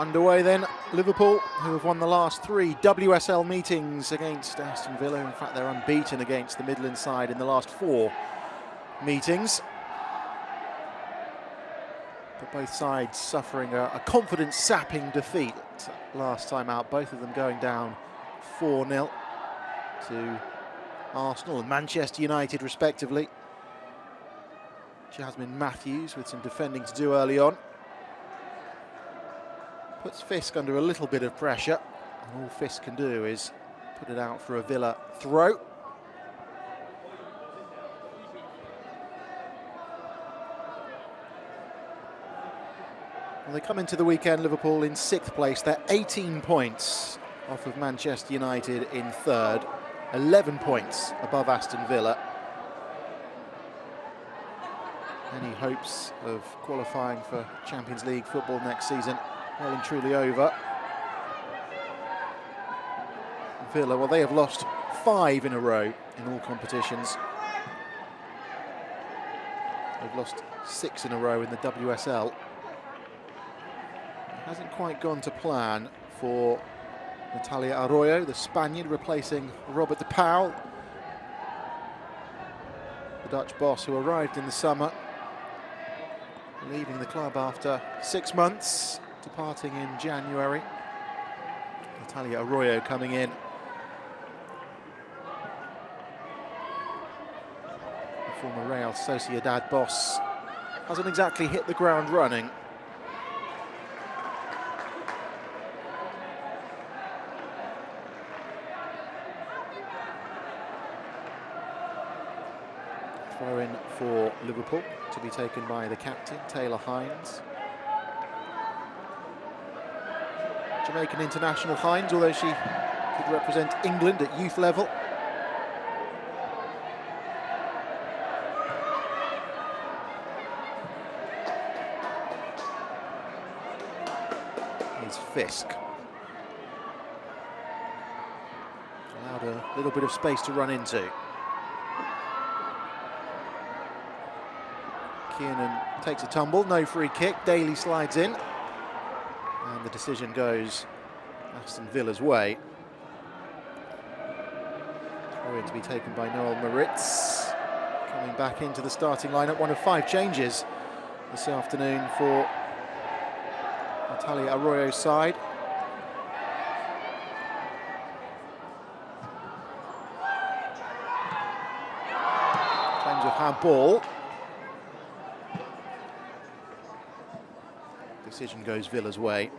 Underway then, Liverpool, who have won the last 3 WSL meetings against Aston Villa. In fact, they're unbeaten against the Midland side in the last 4 meetings. But both sides suffering a confidence-sapping defeat last time out, both of them going down 4-0 to Arsenal and Manchester United respectively. Jasmine Matthews with some defending to do early on. Puts Fisk under a little bit of pressure, and all Fisk can do is put it out for a Villa throw. Well, they come into the weekend, Liverpool, in 6th place. They're 18 points off of Manchester United in 3rd, 11 points above Aston Villa. Any hopes of qualifying for Champions League football next season well and truly over. Villa, well, they have lost 5 in a row in all competitions. They've lost 6 in a row in the WSL. It hasn't quite gone to plan for Natalia Arroyo, the Spaniard, replacing Robert de Paul, the Dutch boss who arrived in the summer, leaving the club after 6 months, departing in January. Natalia Arroyo coming in. The former Real Sociedad boss hasn't exactly hit the ground running. Throw in for Liverpool to be taken by the captain, Taylor Hines. Jamaican international Hines, although she could represent England at youth level. Here's Fisk. Allowed a little bit of space to run into. Kiernan takes a tumble, no free kick. Daly slides in. And the decision goes Aston Villa's way. Throw in to be taken by Noel Moritz. Coming back into the starting lineup, one of 5 changes this afternoon for Natalia Arroyo's side. Claims of handball. Decision goes Villa's way.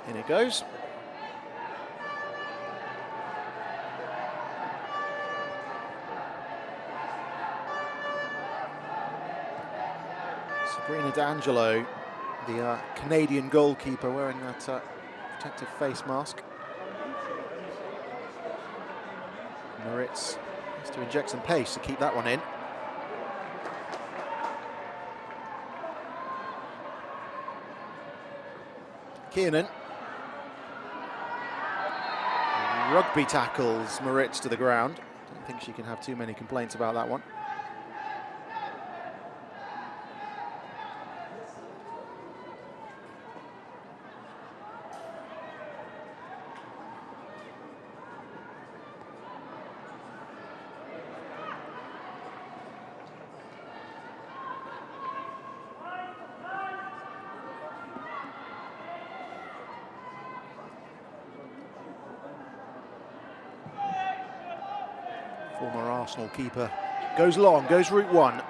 In it goes. Sabrina D'Angelo, the Canadian goalkeeper, wearing that protective face mask. Moritz has to inject some pace to keep that one in. Kiernan. Rugby tackles Moritz to the ground. Don't think she can have too many complaints about that one. Former Arsenal keeper goes long, goes route 1.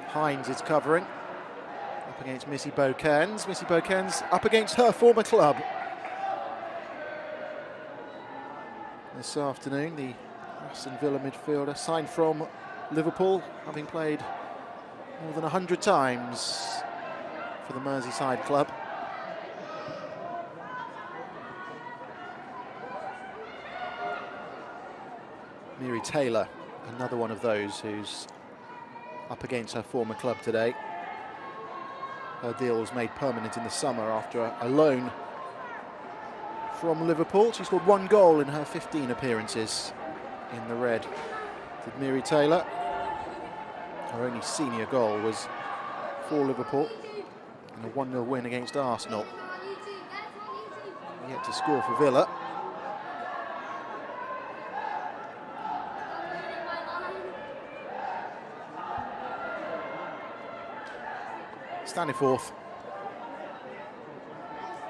Hines is covering, up against Missy Bokens. Missy Bokens up against her former club. This afternoon, the Aston Villa midfielder signed from Liverpool, having played more than 100 times for the Merseyside club. Miri Taylor, another one of those who's up against her former club today. Her deal was made permanent in the summer after a loan from Liverpool. She scored 1 goal in her 15 appearances in the red. Did Miri Taylor. Her only senior goal was for Liverpool in a 1-0 win against Arsenal. Yet to score for Villa. Staniforth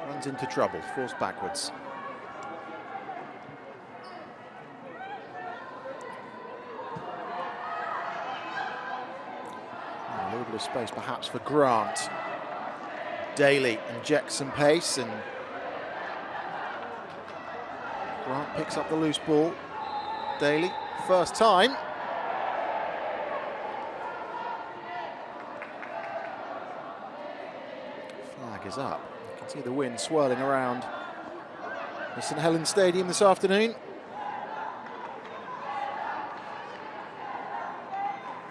runs into trouble, forced backwards. A little bit of space perhaps for Grant. Daly injects some pace and Grant picks up the loose ball. Daly, first time. Flag is up. You can see the wind swirling around the St Helens Stadium this afternoon.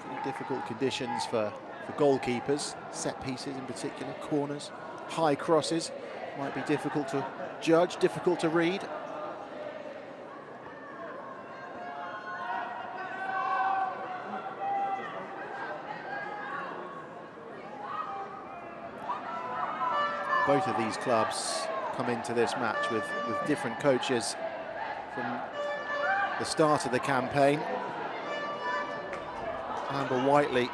Pretty difficult conditions for goalkeepers, set pieces in particular, corners, high crosses. Might be difficult to judge, difficult to read. Both of these clubs come into this match with different coaches from the start of the campaign. Amber Whiteley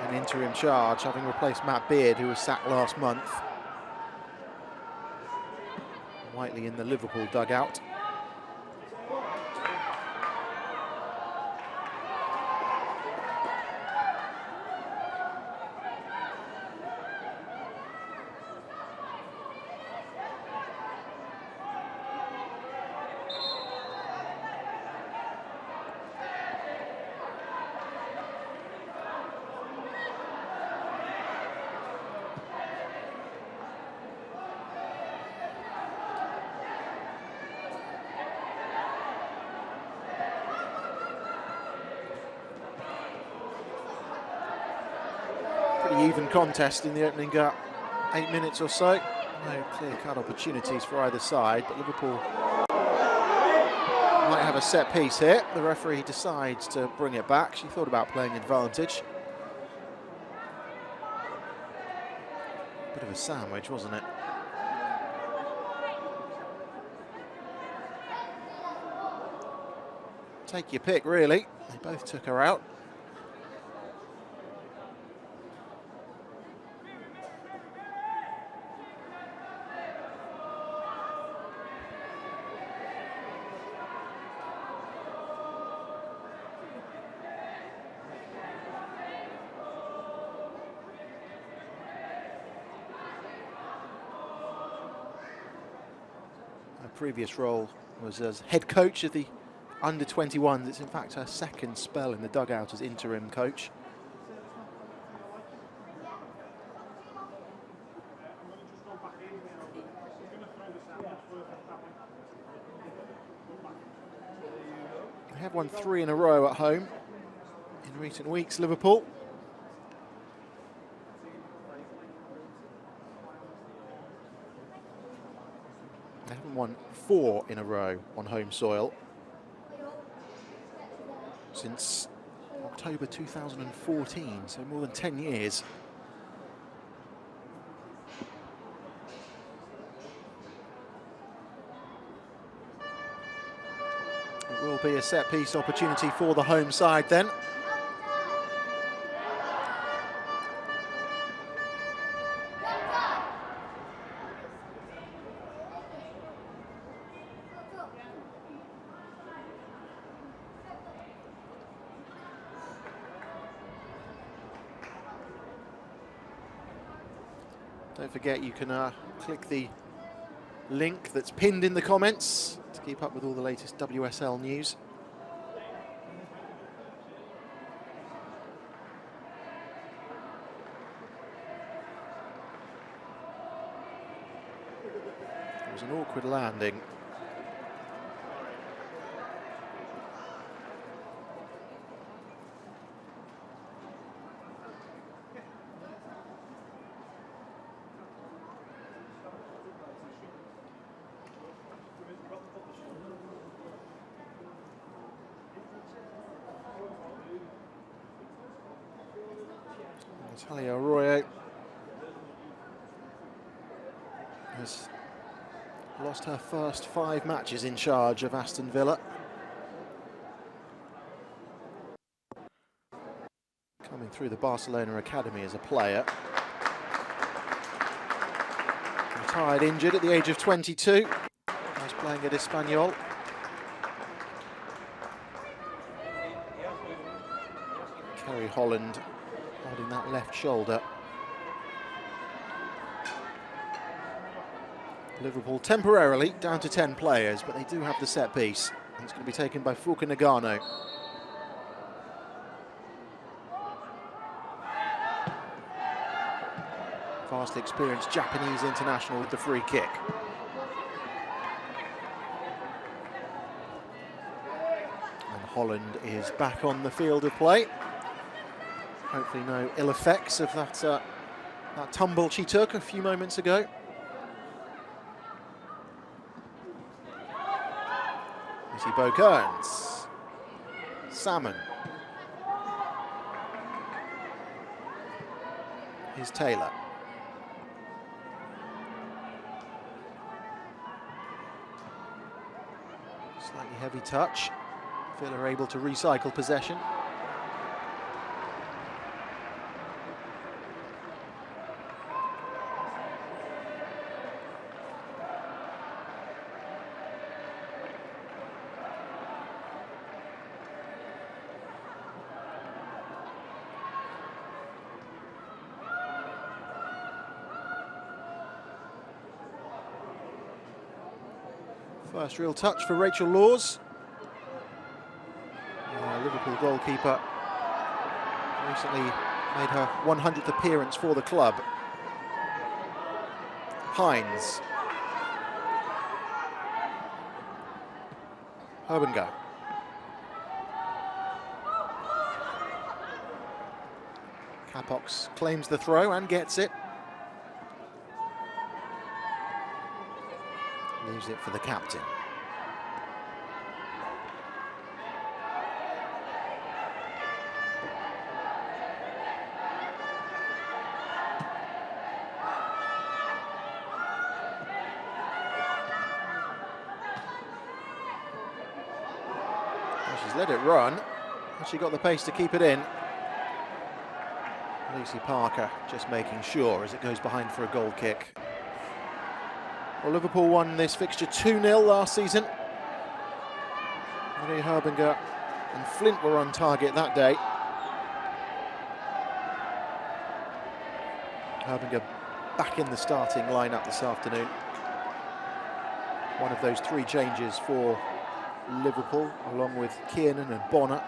in interim charge, having replaced Matt Beard, who was sacked last month. Whiteley in the Liverpool dugout. Even contest in the opening 8 minutes or so. No clear-cut opportunities for either side, but Liverpool might have a set piece here. The referee decides to bring it back. She thought about playing advantage. Bit of a sandwich, wasn't it? Take your pick, really. They both took her out. Previous role was as head coach of the under-21s. It's in fact her second spell in the dugout as interim coach. They have won 3 in a row at home in recent weeks, Liverpool. They haven't won 4 in a row on home soil since October 2014, so more than 10 years. It will be a set-piece opportunity for the home side then. Don't forget you can click the link that's pinned in the comments to keep up with all the latest WSL news. It was an awkward landing. Talia Arroyo has lost her first 5 matches in charge of Aston Villa. Coming through the Barcelona academy as a player. Retired injured at the age of 22. Was playing at Espanyol. Kerry Holland holding that left shoulder. Liverpool temporarily down to 10 players, but they do have the set piece. And it's going to be taken by Fuka Nagano. Vastly experienced Japanese international with the free kick. And Holland is back on the field of play. Hopefully no ill effects of that tumble she took a few moments ago. Missy Bo-Kearns. Salmon. Here's Taylor. Slightly heavy touch. Villa are able to recycle possession. First real touch for Rachel Laws. Liverpool goalkeeper recently made her 100th appearance for the club. Hines. Herbenga. Capox claims the throw and gets it. Leaves it for the captain. She's let it run, and she got the pace to keep it in. Lucy Parker just making sure as it goes behind for a goal kick. Well, Liverpool won this fixture 2-0 last season. Marie Herbenga and Flint were on target that day. Herbenga back in the starting lineup this afternoon. One of those 3 changes for Liverpool, along with Kiernan and Bonner.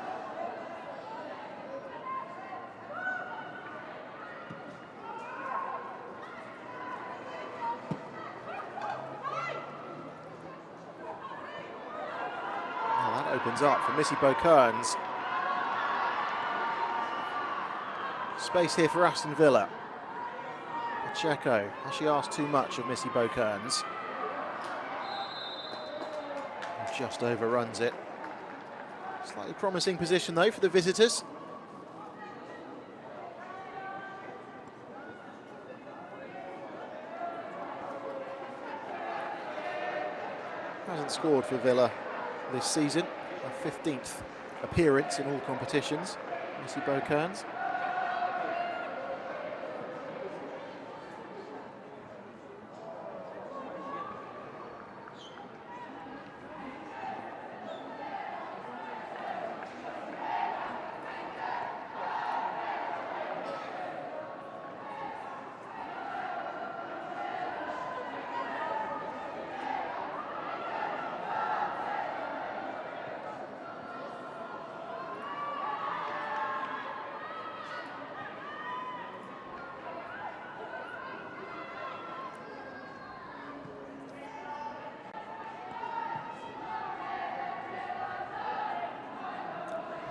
Now that opens up for Missy Bo-Kearns. Space here for Aston Villa. Pacheco, has she asked too much of Missy Bo-Kearns? Just overruns it. Slightly promising position though for the visitors. Hasn't scored for Villa this season. Her 15th appearance in all competitions. Missy Bo-Kearns.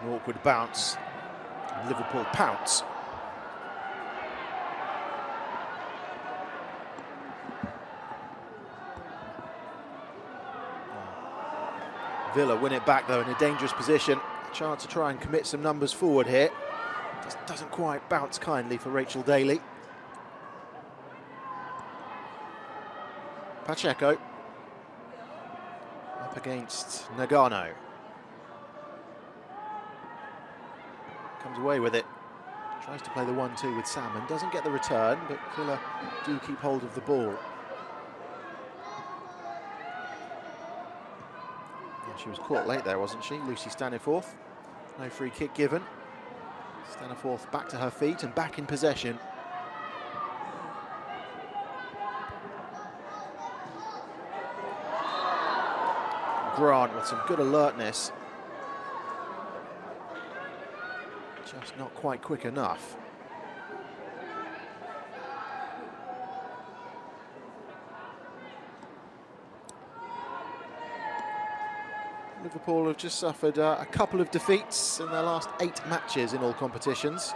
An awkward bounce. Liverpool pounce. Villa win it back though in a dangerous position. A chance to try and commit some numbers forward here. Just doesn't quite bounce kindly for Rachel Daly. Pacheco up against Nagano. Comes away with it. Tries to play the 1-2 with Salmon. Doesn't get the return, but Villa do keep hold of the ball. Yeah, she was caught late there, wasn't she? Lucy Staniforth. No free kick given. Staniforth back to her feet and back in possession. Grant with some good alertness. Just not quite quick enough. Liverpool have just suffered a couple of defeats in their last 8 matches in all competitions.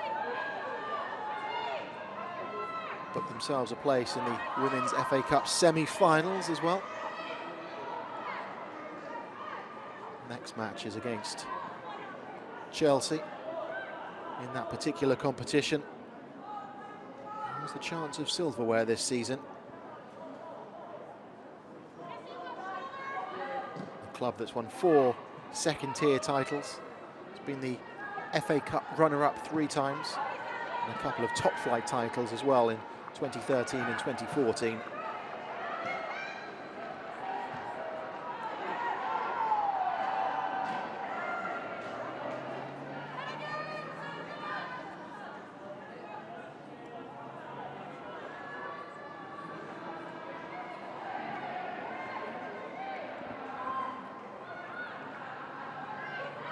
Booked themselves a place in the Women's FA Cup semi-finals as well. Next match is against Chelsea in that particular competition. There's the chance of silverware this season. The club that's won 4 second-tier titles. It's been the FA Cup runner-up 3 times and a couple of top-flight titles as well in 2013 and 2014.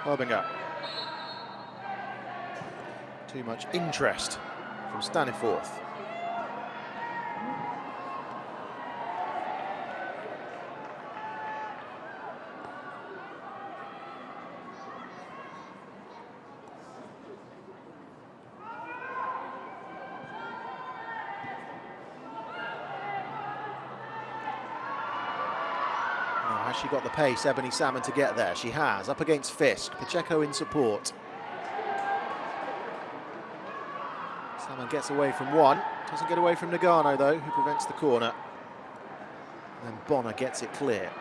Herbinger. Too much interest from Staniforth. Has she got the pace, Ebony Salmon, to get there? She has, up against Fisk. Pacheco in support. Salmon gets away from one. Doesn't get away from Nagano, though, who prevents the corner. And Bonner gets it clear.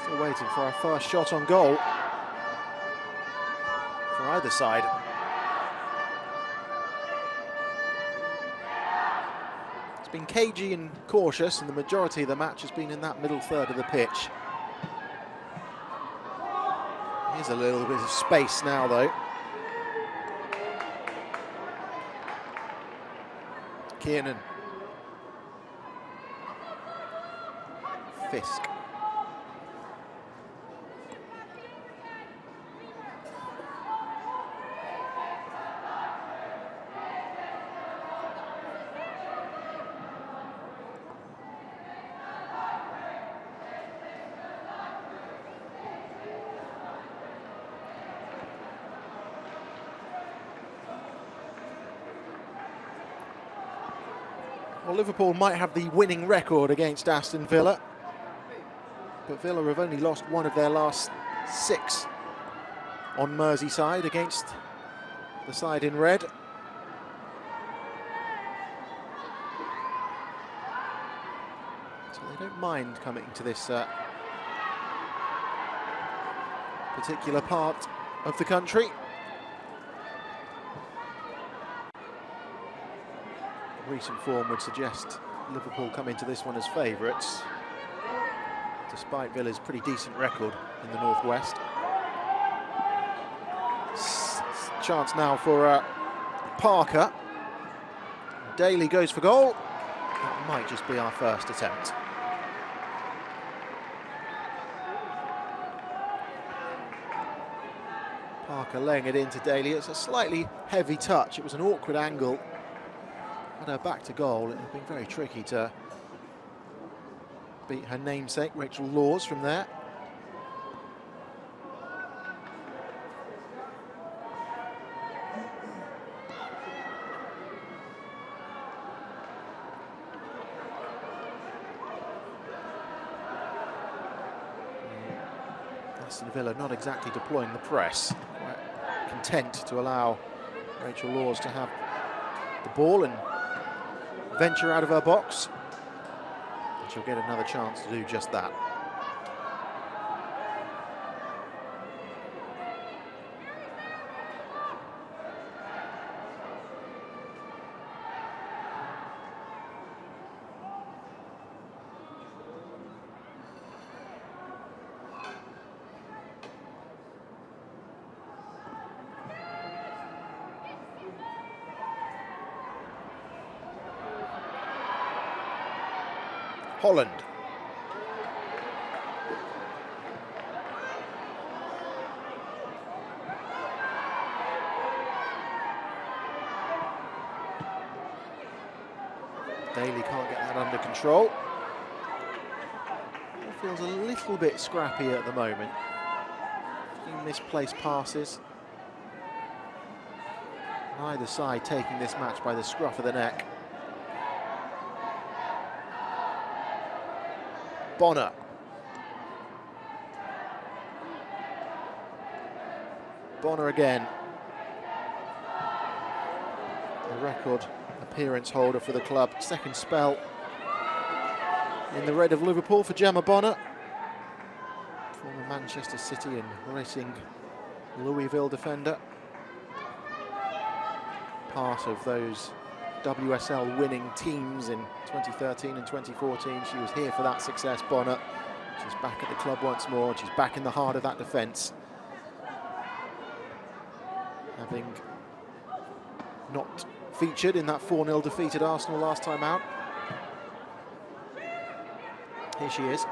Still waiting for our first shot on goal for either side. It's been cagey and cautious, and the majority of the match has been in that middle third of the pitch. Here's a little bit of space now, though. Kiernan. Fisk. Well, Liverpool might have the winning record against Aston Villa, but Villa have only lost one of their last 6 on Merseyside against the side in red. So they don't mind coming to this particular part of the country. Recent form would suggest Liverpool come into this one as favourites, despite Villa's pretty decent record in the Northwest. Chance now for Parker. Daly goes for goal. That might just be our first attempt. Parker laying it into Daly. It's a slightly heavy touch. It was an awkward angle. Had her back to goal. It had been very tricky to beat her namesake, Rachel Laws, from there. Aston Villa not exactly deploying the press, quite content to allow Rachel Laws to have the ball and venture out of her box. And she'll get another chance to do just that. Holland. Daly can't get that under control. It feels a little bit scrappy at the moment. A few misplaced passes. Neither side taking this match by the scruff of the neck. Bonner. Bonner again. The record appearance holder for the club. Second spell in the red of Liverpool for Gemma Bonner. Former Manchester City and Racing Louisville defender. Part of those WSL winning teams in 2013 and 2014. She was here for that success, Bonner. She's back at the club once more. She's back in the heart of that defence. Having not featured in that 4-0 defeat at Arsenal last time out. Here she is.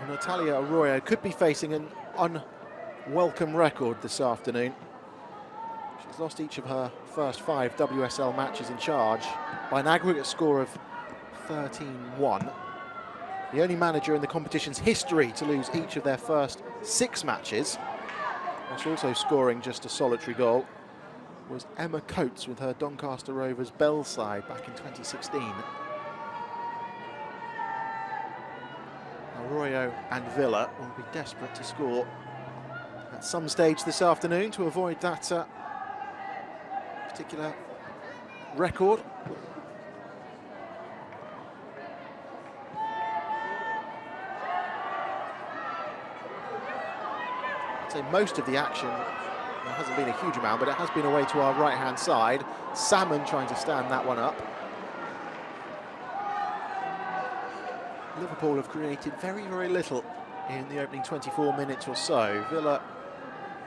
Natalia Arroyo could be facing an unwelcome record this afternoon. She's lost each of her first 5 WSL matches in charge by an aggregate score of 13-1. The only manager in the competition's history to lose each of their first 6 matches, whilst also scoring just a solitary goal, was Emma Coates with her Doncaster Rovers Bell side back in 2016. Arroyo and Villa will be desperate to score at some stage this afternoon to avoid that particular record. I'd say most of the action, there hasn't been a huge amount, but it has been away to our right-hand side. Salmon trying to stand that one up. Liverpool have created very, very little in the opening 24 minutes or so. Villa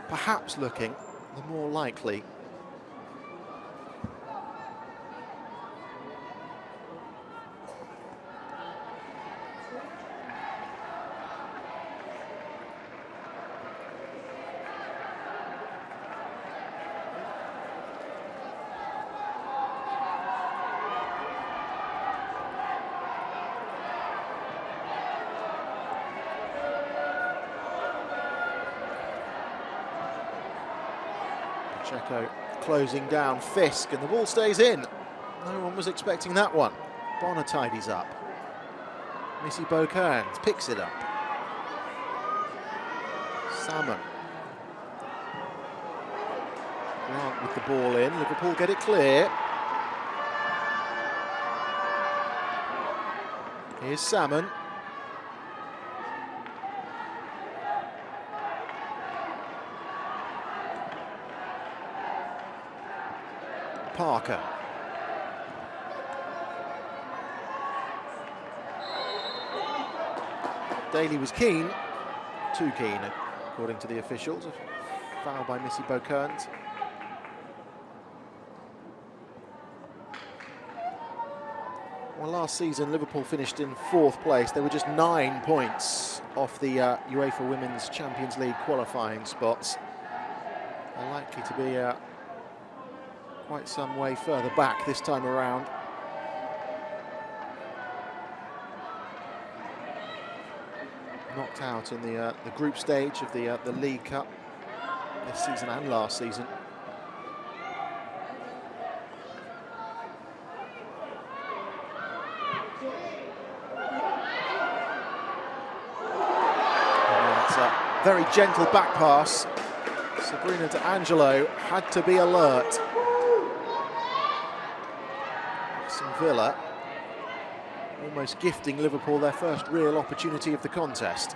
perhaps looking the more likely. Checo closing down Fisk, and the ball stays in. No one was expecting that one. Bonner tidies up. Missy Beaucairns picks it up. Salmon. Grant with the ball in. Liverpool get it clear. Here's Salmon. Parker. Daly was keen, too keen according to the officials. A foul by Missy Beaucairns. Well, last season Liverpool finished in 4th place. They were just 9 points off the UEFA Women's Champions League qualifying spots. They're likely to be quite some way further back this time around. Knocked out in the group stage of the League Cup this season and last season. Very gentle back pass. Sabrina D'Angelo had to be alert. Aston Villa almost gifting Liverpool their first real opportunity of the contest.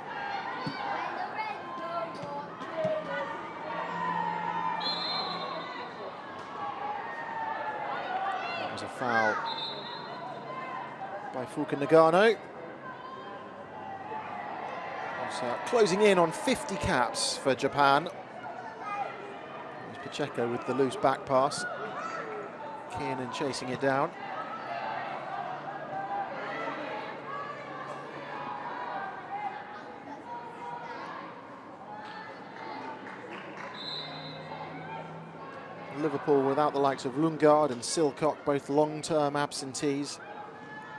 That was a foul by Fuka Nagano. Closing in on 50 caps for Japan. There's Pacheco with the loose back pass. Kiernan chasing it down. Liverpool without the likes of Lundgaard and Silcock, both long-term absentees,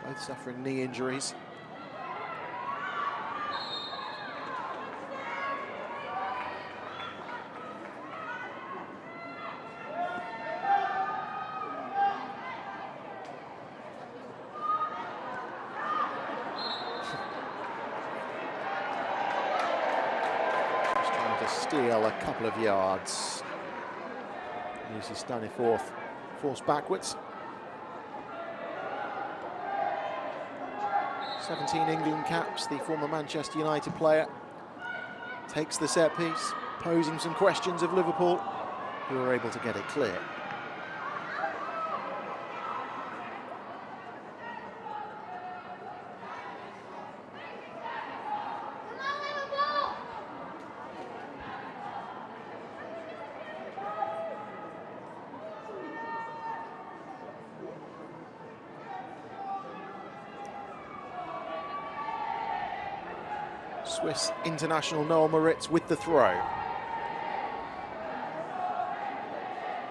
both suffering knee injuries. Steal a couple of yards. Uses Staniforth forced backwards. 17 England caps, the former Manchester United player takes the set piece, posing some questions of Liverpool, who are able to get it clear. Swiss international Noel Moritz with the throw.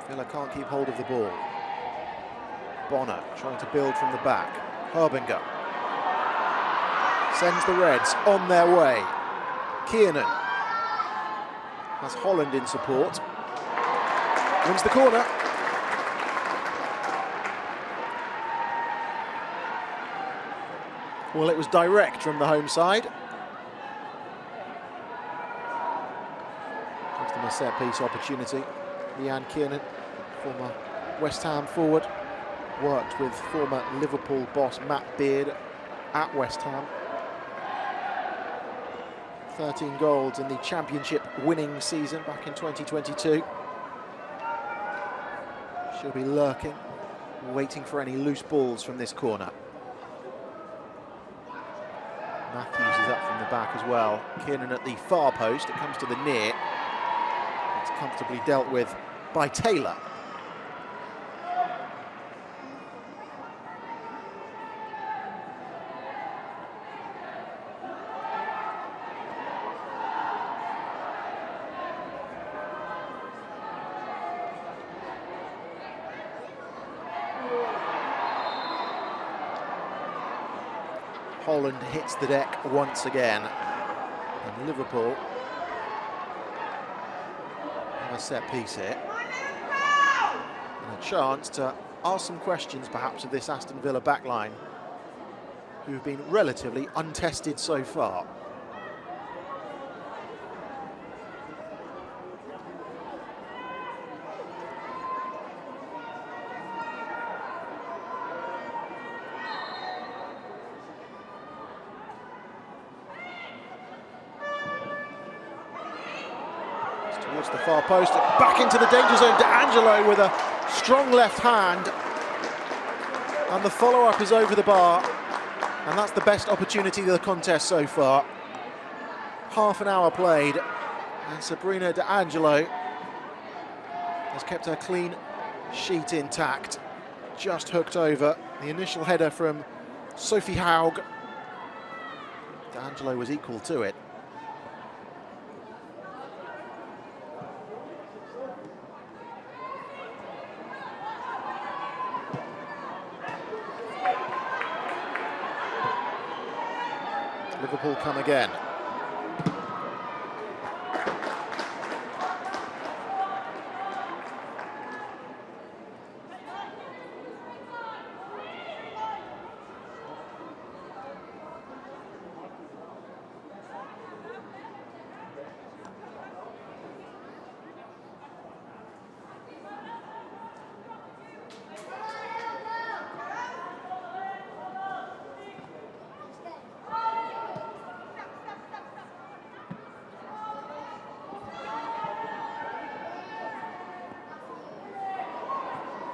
Villa can't keep hold of the ball. Bonner trying to build from the back. Herbinger sends the Reds on their way. Kiernan has Holland in support. Wins the corner. Well, it was direct from the home side. A set-piece opportunity. Leanne Kiernan, former West Ham forward, worked with former Liverpool boss Matt Beard at West Ham. 13 goals in the championship winning season back in 2022. She'll be lurking, waiting for any loose balls from this corner. Matthews is up from the back as well. Kiernan at the far post, it comes to the near. Comfortably dealt with by Taylor. Holland hits the deck once again, and Liverpool a set piece here, and a chance to ask some questions perhaps of this Aston Villa backline, who've been relatively untested so far. Towards the far post, back into the danger zone. D'Angelo with a strong left hand, and the follow-up is over the bar, and that's the best opportunity of the contest so far. Half an hour played, and Sabrina D'Angelo has kept her clean sheet intact, just hooked over. The initial header from Sophie Haug. D'Angelo was equal to it. Liverpool come again.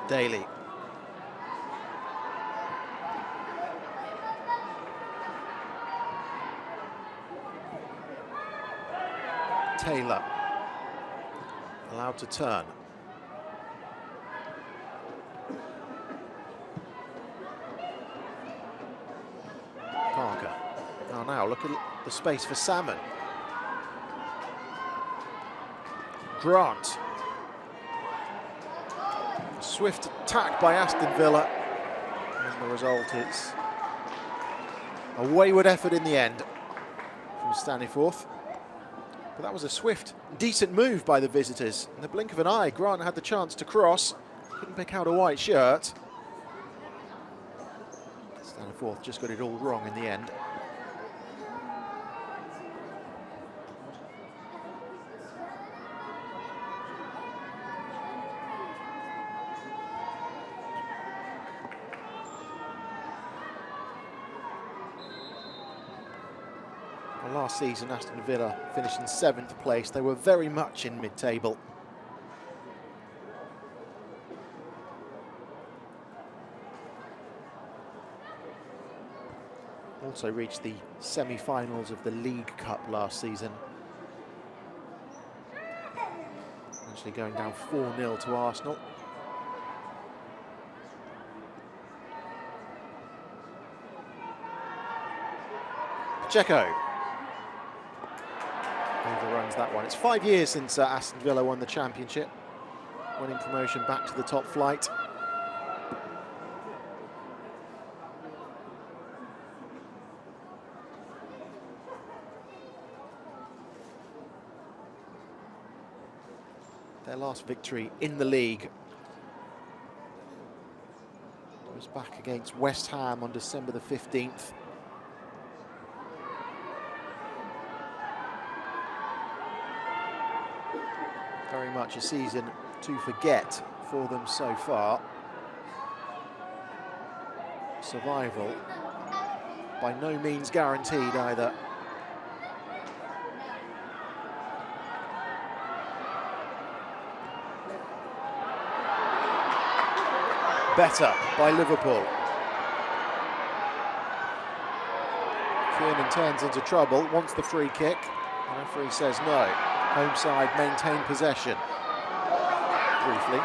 Daly. Taylor. Allowed to turn. Parker. Oh, now look at the space for Salmon. Grant. Swift attack by Aston Villa, and the result is a wayward effort in the end from Staniforth. But that was a swift, decent move by the visitors. In the blink of an eye, Grant had the chance to cross, couldn't pick out a white shirt. Staniforth just got it all wrong in the end. Last season, Aston Villa finished in 7th place. They were very much in mid-table. Also reached the semi-finals of the League Cup last season. Actually going down 4-0 to Arsenal. Pacheco. Overruns that one. It's 5 years since Aston Villa won the championship, winning promotion back to the top flight. Their last victory in the league was back against West Ham on December the 15th. Very much a season to forget for them so far. Survival by no means guaranteed either. Better by Liverpool. Kiernan turns into trouble, wants the free kick. The referee says no. Home side maintain possession. Briefly.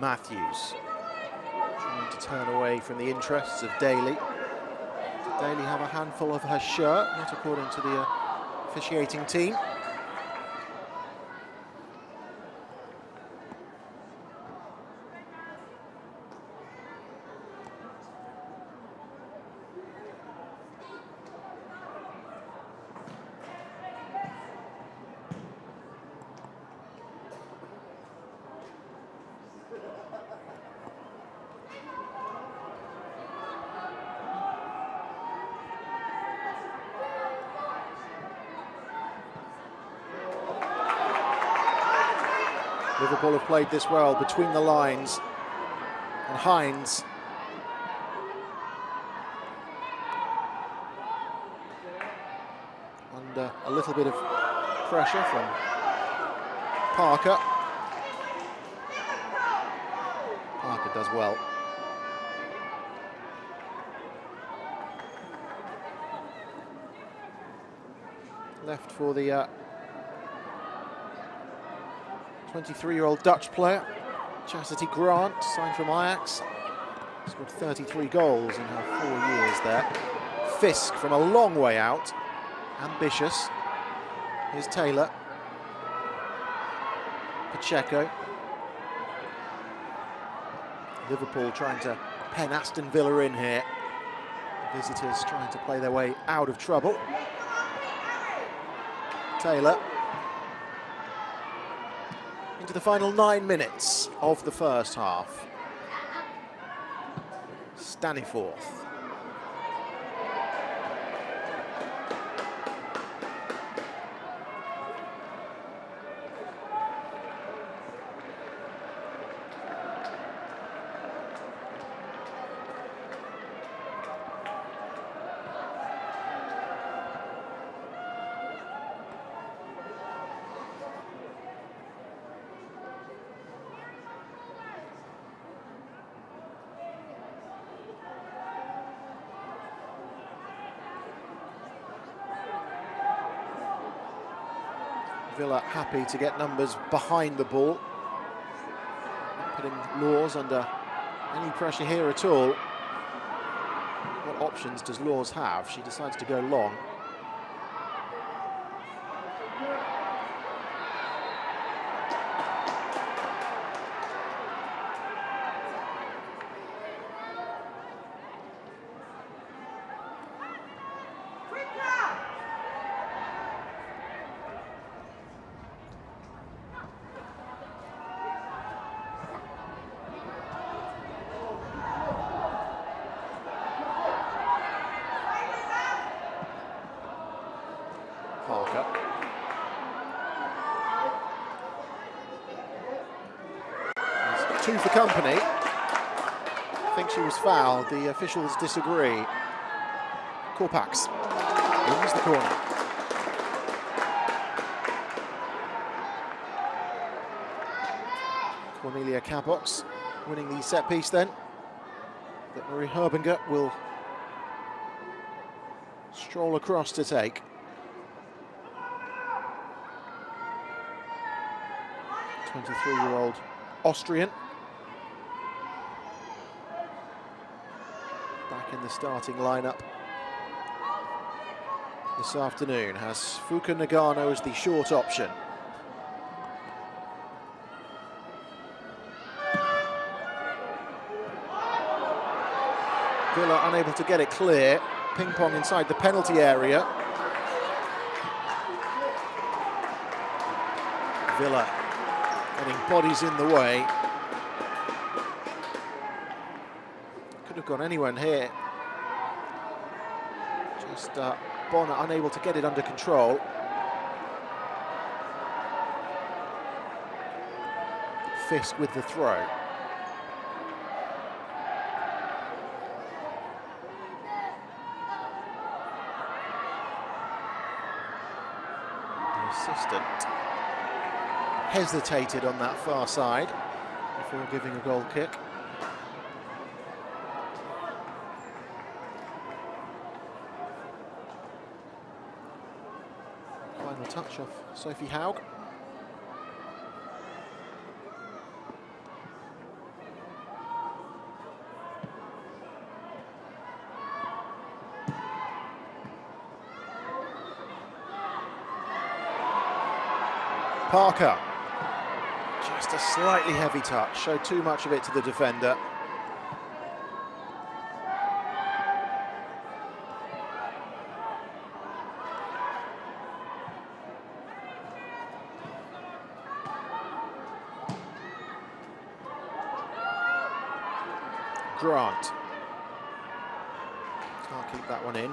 Matthews trying to turn away from the interests of Daly. Did Daly have a handful of her shirt? Not according to the officiating team. Liverpool have played this well between the lines, and Hines under a little bit of pressure from Parker. Parker does well. Left for the 23-year-old Dutch player, Chastity Grant, signed from Ajax. Scored 33 goals in her 4 years there. Fisk from a long way out, ambitious. Here's Taylor. Pacheco. Liverpool trying to pen Aston Villa in here. The visitors trying to play their way out of trouble. Taylor. Into the final 9 minutes of the first half. Staniforth. Villa happy to get numbers behind the ball. Not putting Laws under any pressure here at all. What options does Laws have? She decides to go long. Parker. There's 2 for company. I think she was fouled. The officials disagree. Korpaks wins the corner. Cornelia Cabox winning the set piece then. That Marie Herbinger will stroll across to take. 23-year-old Austrian. Back in the starting lineup this afternoon. Has Fuka Nagano as the short option. Villa unable to get it clear. Ping pong inside the penalty area. Villa getting bodies in the way. Could have gone anywhere here. Just Bonner unable to get it under control. Fisk with the throw. The assistant hesitated on that far side before giving a goal kick. Final touch off Sophie Haug. Parker. Just a slightly heavy touch, showed too much of it to the defender. Grant. Can't keep that one in.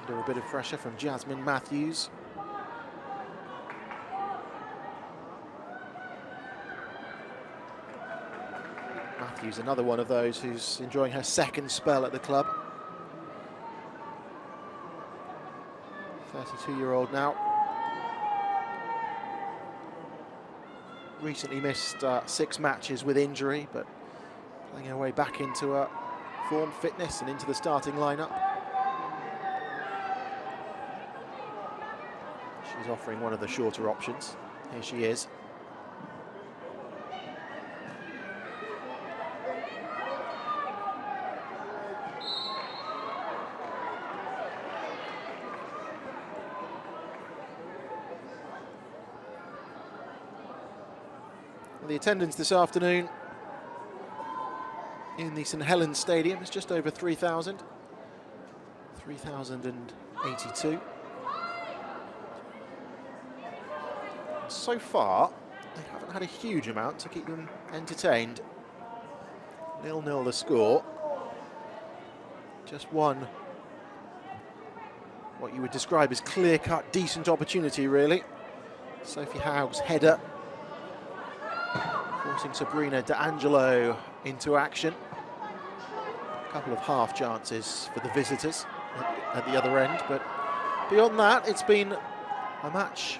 Under a bit of pressure from Jasmine Matthews. Matthews, another one of those who's enjoying her second spell at the club. 32-year-old now. Recently missed 6 matches with injury, but playing her way back into form, fitness, and into the starting lineup. She's offering one of the shorter options. Here she is. The attendance this afternoon in the St Helens Stadium is just over 3,000. 3,082. So far, they haven't had a huge amount to keep them entertained. 0-0 the score. Just one, what you would describe as clear-cut, decent opportunity, really. Sophie Haug's header, forcing Sabrina D'Angelo into action. A couple of half chances for the visitors at the other end, but beyond that, it's been a match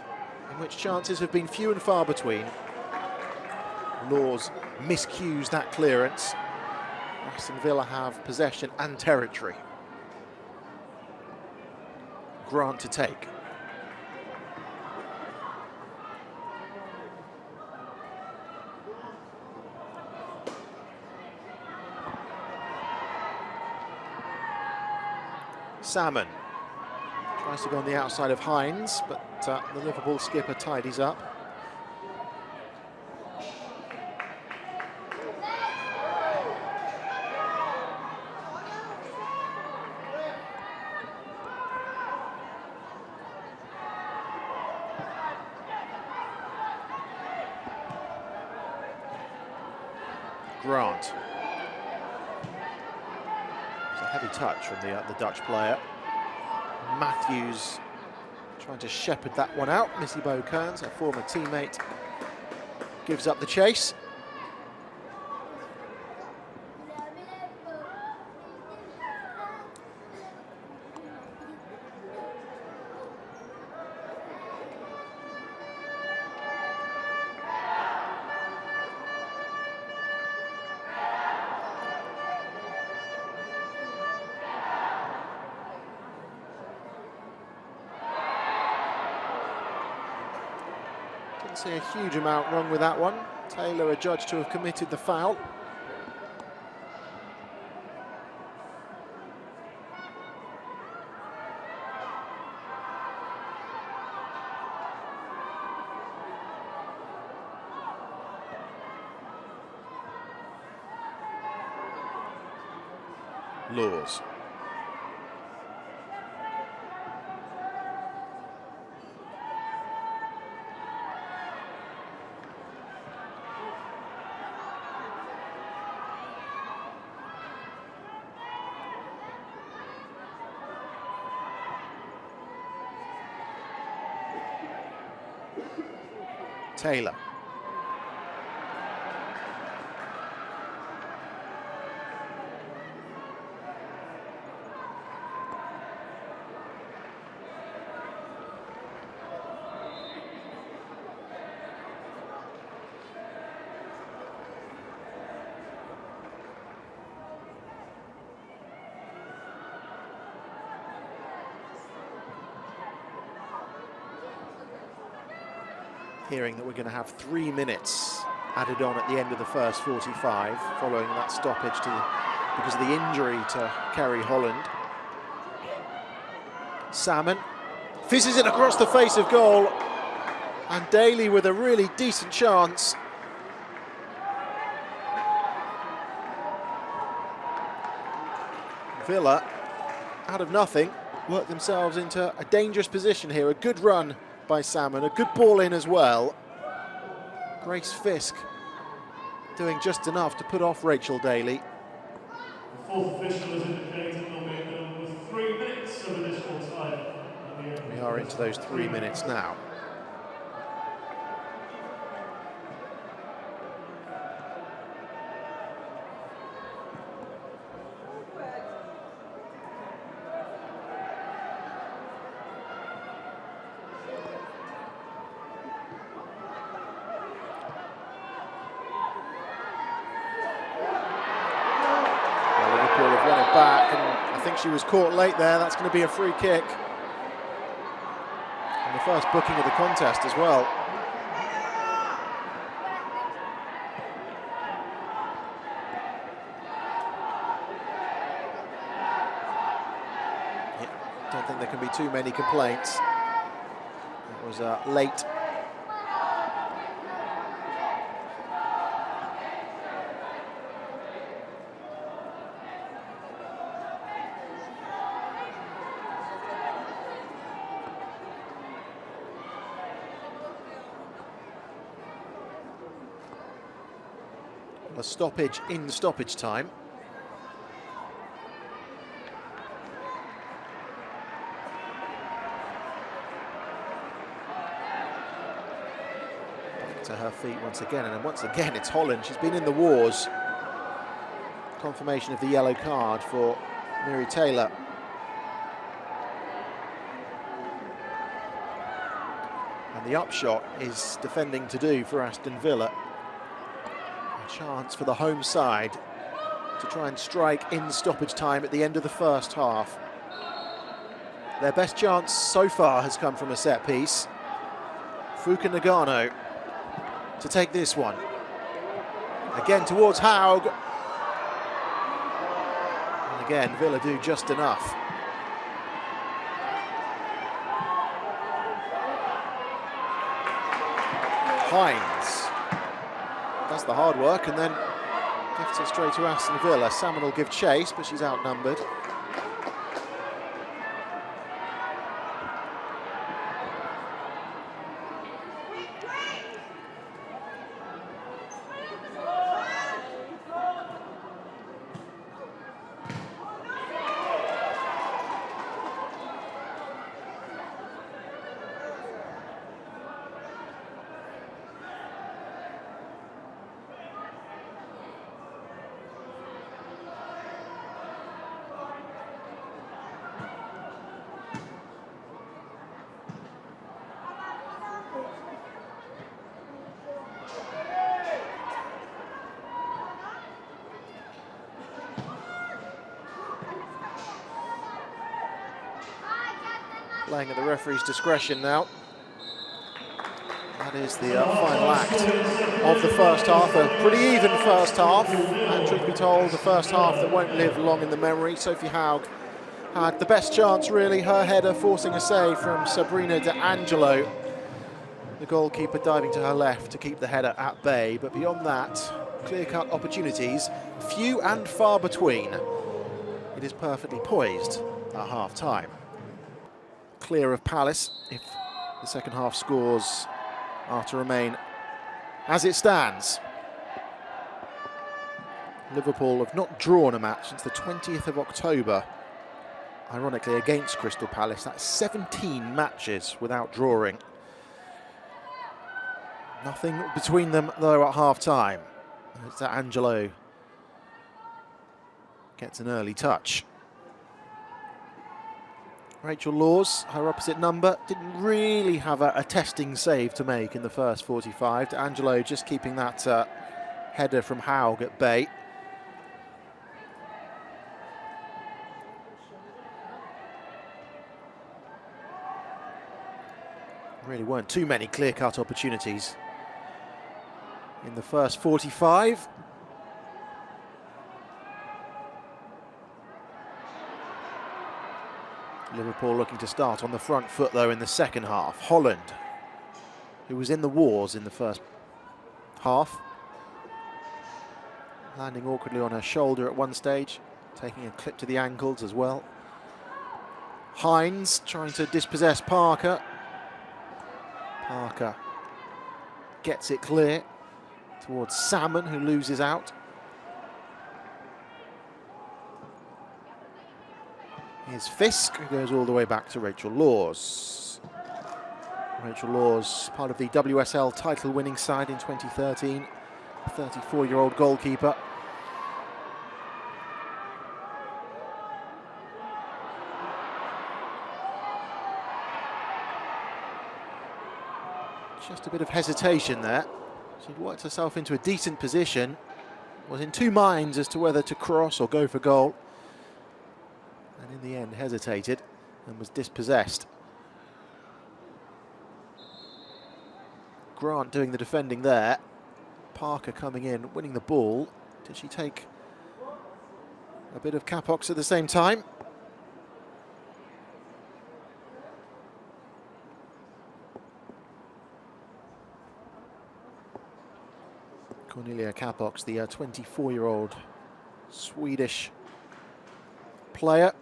in which chances have been few and far between. Laws miscues that clearance. Aston Villa have possession and territory. Grant to take. Salmon tries to go on the outside of Hines, but the Liverpool skipper tidies up. Grant. It's a heavy touch from the Dutch player. Matthews trying to shepherd that one out. Missy Bo-Kearns, her former teammate, gives up the chase. Didn't see a huge amount wrong with that one. Taylor adjudged to have committed the foul. Laws. Taylor. Hearing that we're going to have 3 minutes added on at the end of the first 45, following that stoppage because of the injury to Kerry Holland. Salmon fizzes it across the face of goal, and Daly with a really decent chance. Villa, out of nothing, work themselves into a dangerous position here. A good run by Salmon, a good ball in as well. Grace Fisk doing just enough to put off Rachel Daly. The fourth official has indicated there'll be a minimum of 3 minutes of additional time at the end. We are into those 3 minutes now. won it back, and I think she was caught late there. That's going to be a free kick. And the first booking of the contest as well. Yeah, don't think there can be too many complaints. It was late. A stoppage in stoppage time. Back to her feet once again, and once again it's Holland. She's been in the wars. Confirmation of the yellow card for Miri Taylor. And the upshot is defending to do for Aston Villa. Chance for the home side to try and strike in stoppage time at the end of the first half. Their best chance so far has come from a set piece. Fuka Nagano to take this one. Again towards Haug. And again, Villa do just enough. Hines does the hard work and then gifts it straight to Aston Villa. Salmon will give chase, but she's outnumbered. Playing at the referee's discretion now. That is the final act of the first half. A pretty even first half, and truth be told, the first half that won't live long in the memory. Sophie Haug had the best chance, really, her header forcing a save from Sabrina De Angelo. The goalkeeper diving to her left to keep the header at bay, but beyond that, clear-cut opportunities, few and far between. It is perfectly poised at half-time. Clear of Palace if the second half scores are to remain as it stands. Liverpool have not drawn a match since the 20th of October, ironically against Crystal Palace. That's 17 matches without drawing. Nothing between them though at half-time. It's that Angelo gets an early touch. Rachel Laws, her opposite number, didn't really have a testing save to make in the first 45. Angelo just keeping that header from Haug at bay. Really weren't too many clear-cut opportunities in the first 45. Liverpool looking to start on the front foot though in the second half. Holland, who was in the wars in the first half, landing awkwardly on her shoulder at one stage, taking a clip to the ankles as well. Hines trying to dispossess Parker. Parker gets it clear towards Salmon, who loses out. Here's Fisk, who goes all the way back to Rachel Laws. Rachel Laws, part of the WSL title-winning side in 2013, 34-year-old goalkeeper. Just a bit of hesitation there. She'd worked herself into a decent position, was in two minds as to whether to cross or go for goal. and in the end hesitated and was dispossessed. Grant doing the defending there. Parker coming in, winning the ball. Did she take a bit of capox at the same time? Cornelia Capox, the 24-year-old Swedish player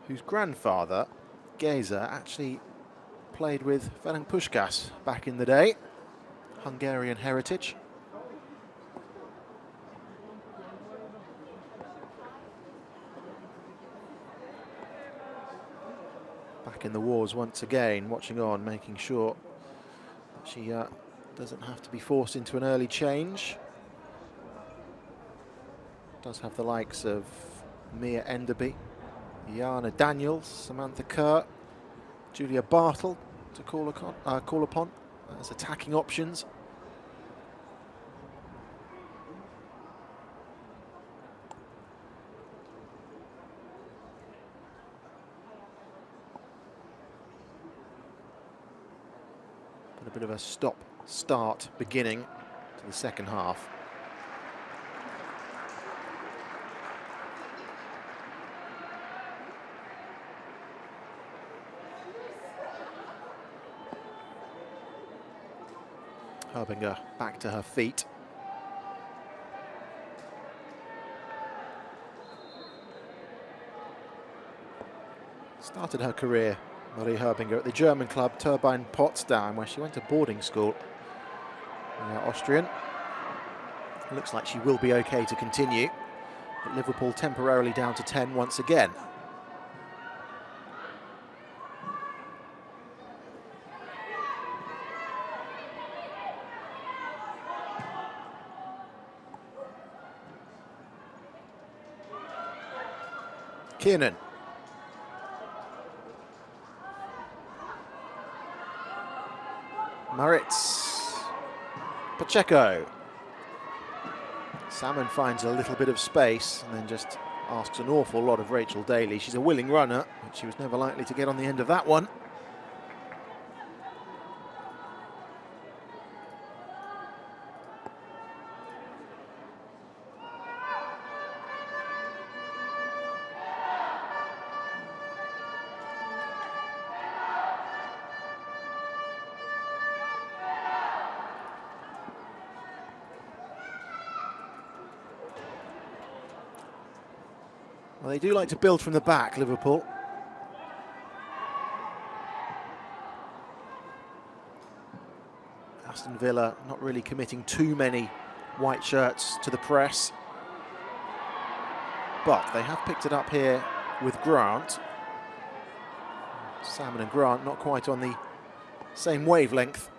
whose grandfather, Geza, actually played with Ferenc Puskás back in the day. Hungarian heritage. Back in the wars once again, watching on, making sure that she doesn't have to be forced into an early change. Does have the likes of Mia Enderby, Jana Daniels, Samantha Kerr, Julia Bartle to call upon as attacking options. But a bit of a stop-start beginning to the second half. Herbinger back to her feet. Started her career, Marie Herbinger, at the German club Turbine Potsdam, where she went to boarding school. Austrian. It looks like she will be okay to continue. But Liverpool temporarily down to 10 once again. Kiernan. Maritz. Pacheco. Salmon finds a little bit of space and then just asks an awful lot of Rachel Daly. She's a willing runner, but she was never likely to get on the end of that one. Well, they do like to build from the back, Liverpool. Aston Villa not really committing too many white shirts to the press. But they have picked it up here with Grant. Salmon and Grant not quite on the same wavelength.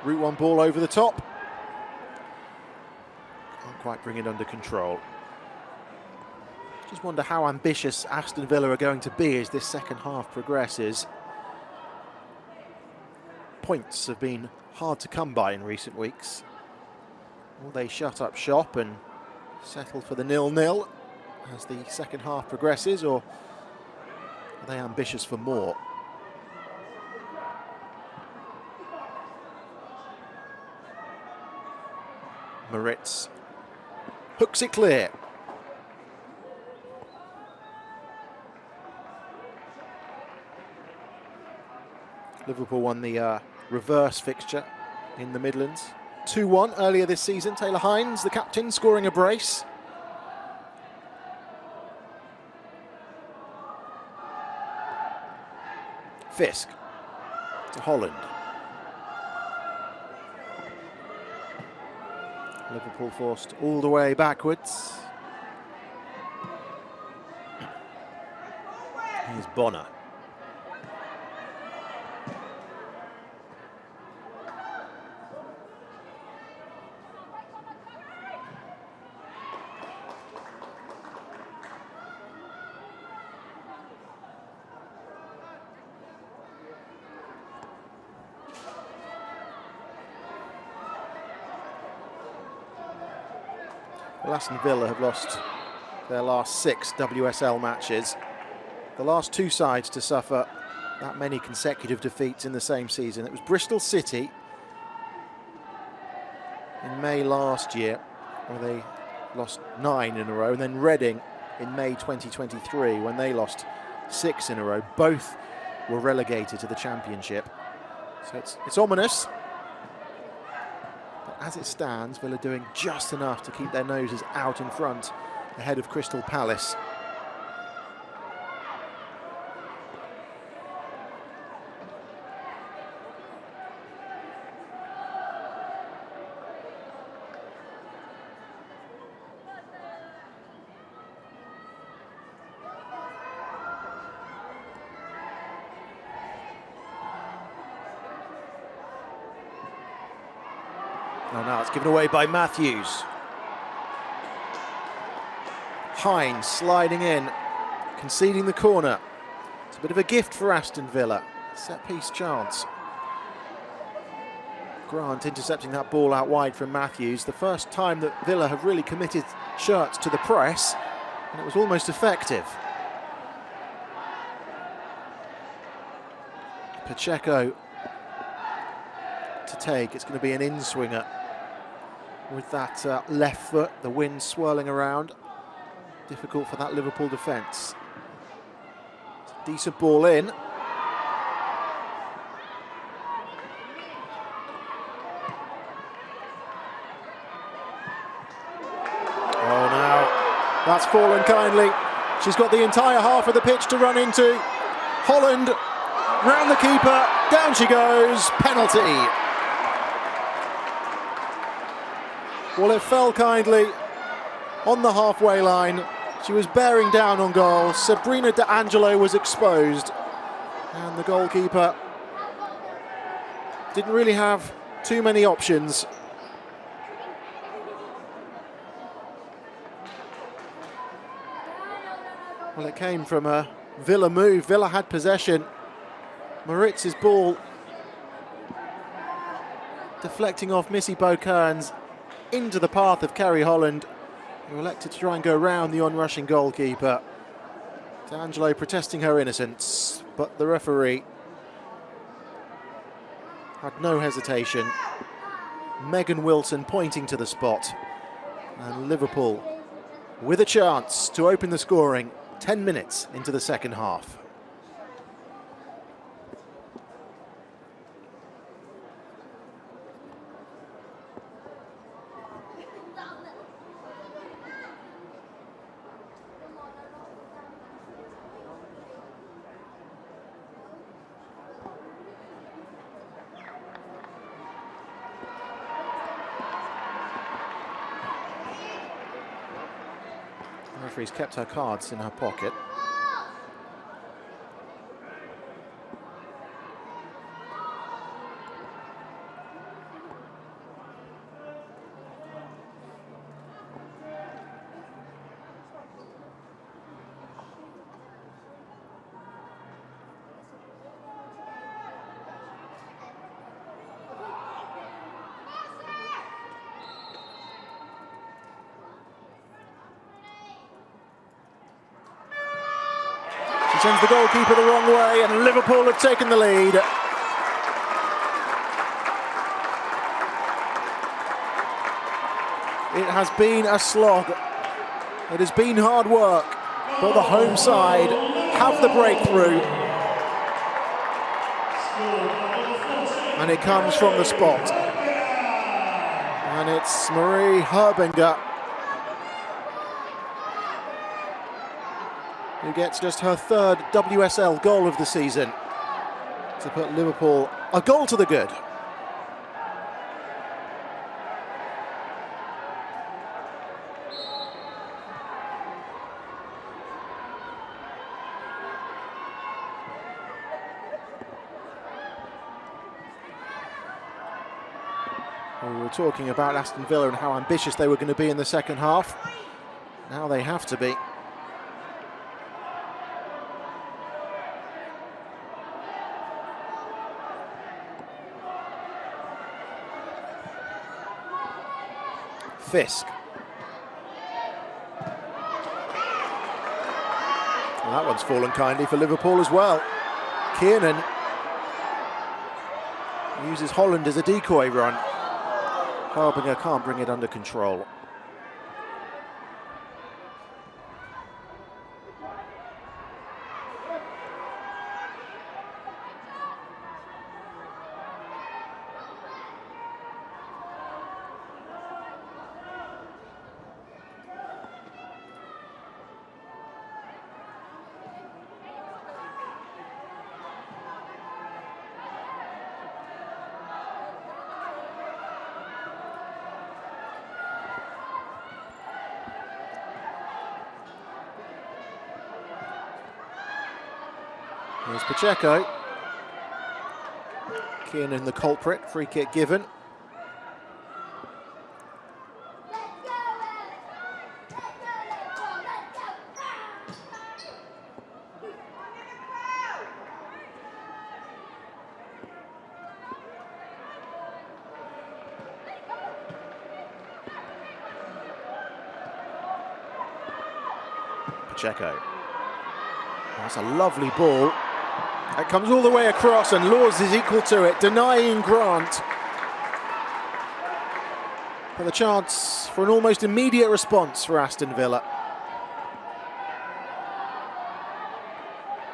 Route one ball over the top. Can't quite bring it under control. Just wonder how ambitious Aston Villa are going to be as this second half progresses. Points have been hard to come by in recent weeks. Will they shut up shop and settle for the 0-0 as the second half progresses, or are they ambitious for more? Maritz hooks it clear. Liverpool won the reverse fixture in the Midlands. 2-1 earlier this season. Taylor Hines, the captain, scoring a brace. Fisk to Holland. Liverpool forced all the way backwards. Here's Bonner. Well, Aston Villa have lost their last 6 WSL matches. The last 2 sides to suffer that many consecutive defeats in the same season. It was Bristol City in May last year, where they lost 9 in a row, and then Reading in May 2023, when they lost 6 in a row. Both were relegated to the Championship. So it's ominous. But as it stands, Villa doing just enough to keep their noses out in front ahead of Crystal Palace. Oh, now it's given away by Matthews. Hines sliding in, conceding the corner. It's a bit of a gift for Aston Villa. Set-piece chance. Grant intercepting that ball out wide from Matthews. The first time that Villa have really committed shirts to the press, and it was almost effective. Pacheco to take. It's going to be an in-swinger with that left foot, the wind swirling around. Difficult for that Liverpool defence. Decent ball in. Oh, now that's fallen kindly. She's got the entire half of the pitch to run into. Holland round the keeper, down she goes, penalty. Well, it fell kindly on the halfway line. She was bearing down on goal. Sabrina D'Angelo was exposed, and the goalkeeper didn't really have too many options. Well, it came from a Villa move. Villa had possession. Maritz's ball deflecting off Missy Beaucairns into the path of Kerry Holland, who elected to try and go round the onrushing goalkeeper. D'Angelo protesting her innocence, but the referee had no hesitation. Megan Wilson pointing to the spot, and Liverpool with a chance to open the scoring 10 minutes into the second half. The referee's kept her cards in her pocket. Sends the goalkeeper the wrong way, and Liverpool have taken the lead. It has been a slog. It has been hard work, but the home side have the breakthrough. And it comes from the spot. And it's Marie Herbinger who gets just her 3rd WSL goal of the season to put Liverpool a goal to the good. We were talking about Aston Villa and how ambitious they were going to be in the second half. Now they have to be. Fisk. That one's fallen kindly for Liverpool as well. Kiernan uses Holland as a decoy run. Harbinger can't bring it under control. Here's Pacheco. Kiernan the culprit, free kick given. Pacheco. That's a lovely ball. It comes all the way across and Laws is equal to it, denying Grant. For the chance for an almost immediate response for Aston Villa.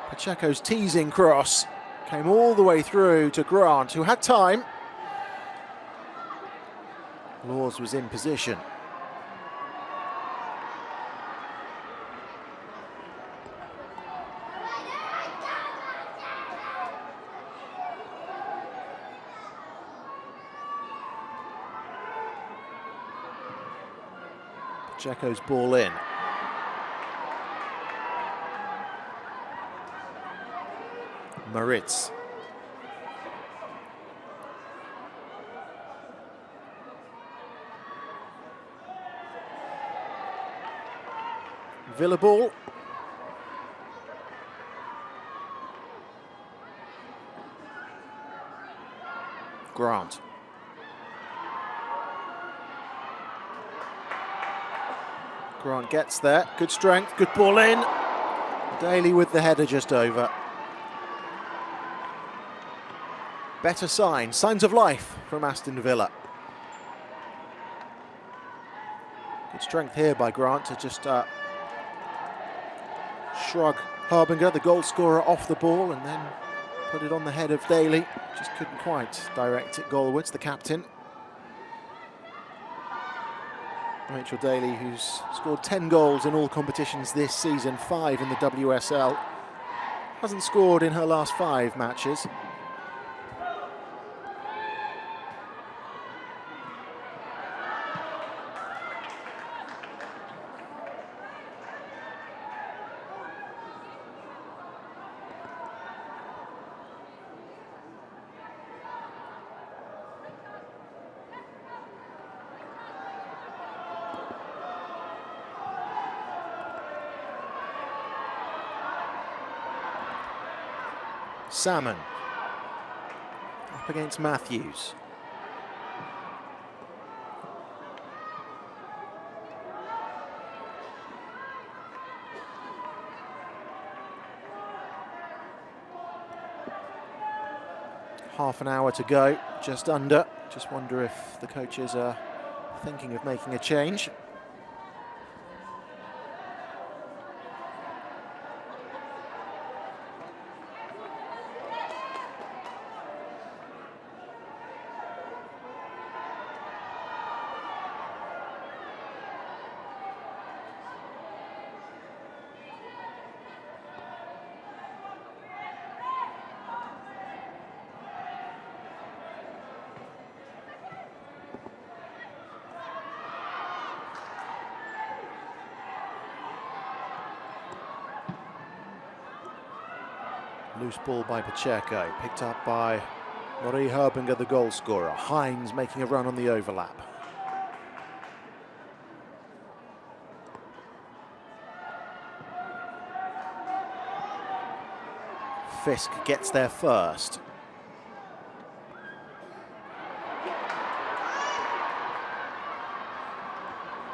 Pacheco's teasing cross came all the way through to Grant, who had time. Laws was in position. Pacheco's ball in. Maritz. Villa ball. Grant. Grant gets there, good strength, good ball in. Daly with the header just over. Better signs of life from Aston Villa. Good strength here by Grant to just shrug Harbinger, the goal scorer, off the ball and then put it on the head of Daly. Just couldn't quite direct it goalwards, the captain. Rachel Daly, who's scored 10 goals in all competitions this season, 5 in the WSL, hasn't scored in her last 5 matches. Salmon up against Matthews. Half an hour to go, just under. Just wonder if the coaches are thinking of making a change. Loose ball by Pacheco, picked up by Marie Herbinger, the goal scorer. Hines making a run on the overlap. Fisk gets there first.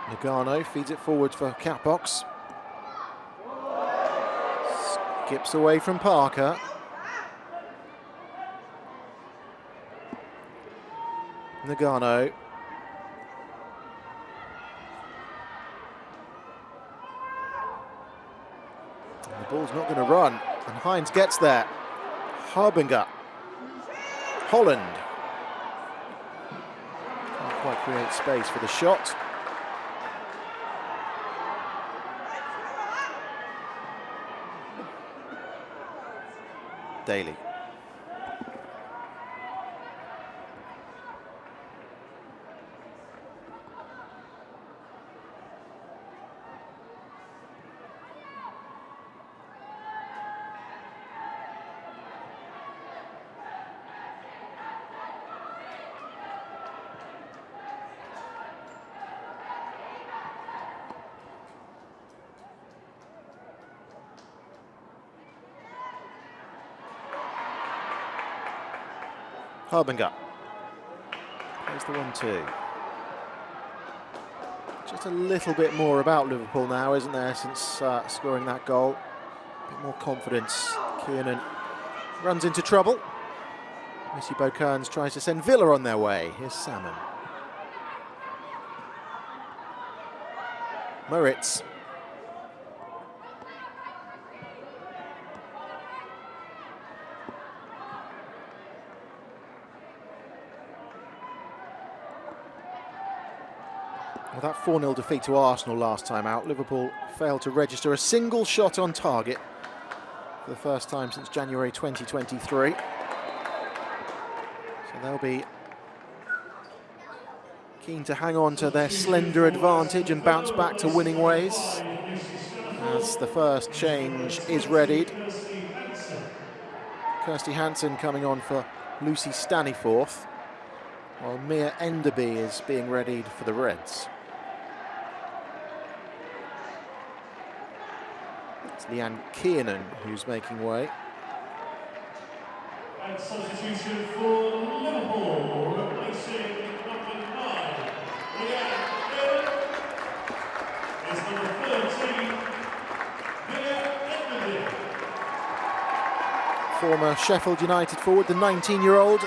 Nagano feeds it forward for Catbox. Skips away from Parker. Nagano. And the ball's not going to run, and Hines gets there. Harbinger. Holland. Can't quite create space for the shot. Daly. Harbinger. There's the 1-2. Just a little bit more about Liverpool now, isn't there, since scoring that goal. A bit more confidence. Kiernan runs into trouble. Missy Beaucairns tries to send Villa on their way. Here's Salmon. Moritz. Well, that 4-0 defeat to Arsenal last time out, Liverpool failed to register a single shot on target for the first time since January 2023. So they'll be keen to hang on to their slender advantage and bounce back to winning ways. As the first change is readied. Kirsty Hansen coming on for Lucy Staniforth, while Mia Enderby is being readied for the Reds. It's Leanne Kiernan who's making way. And substitution for Liverpool, replacing number 9, Leanne Kiernan, is number 13, Mia Enderby. Former Sheffield United forward, the 19-year-old,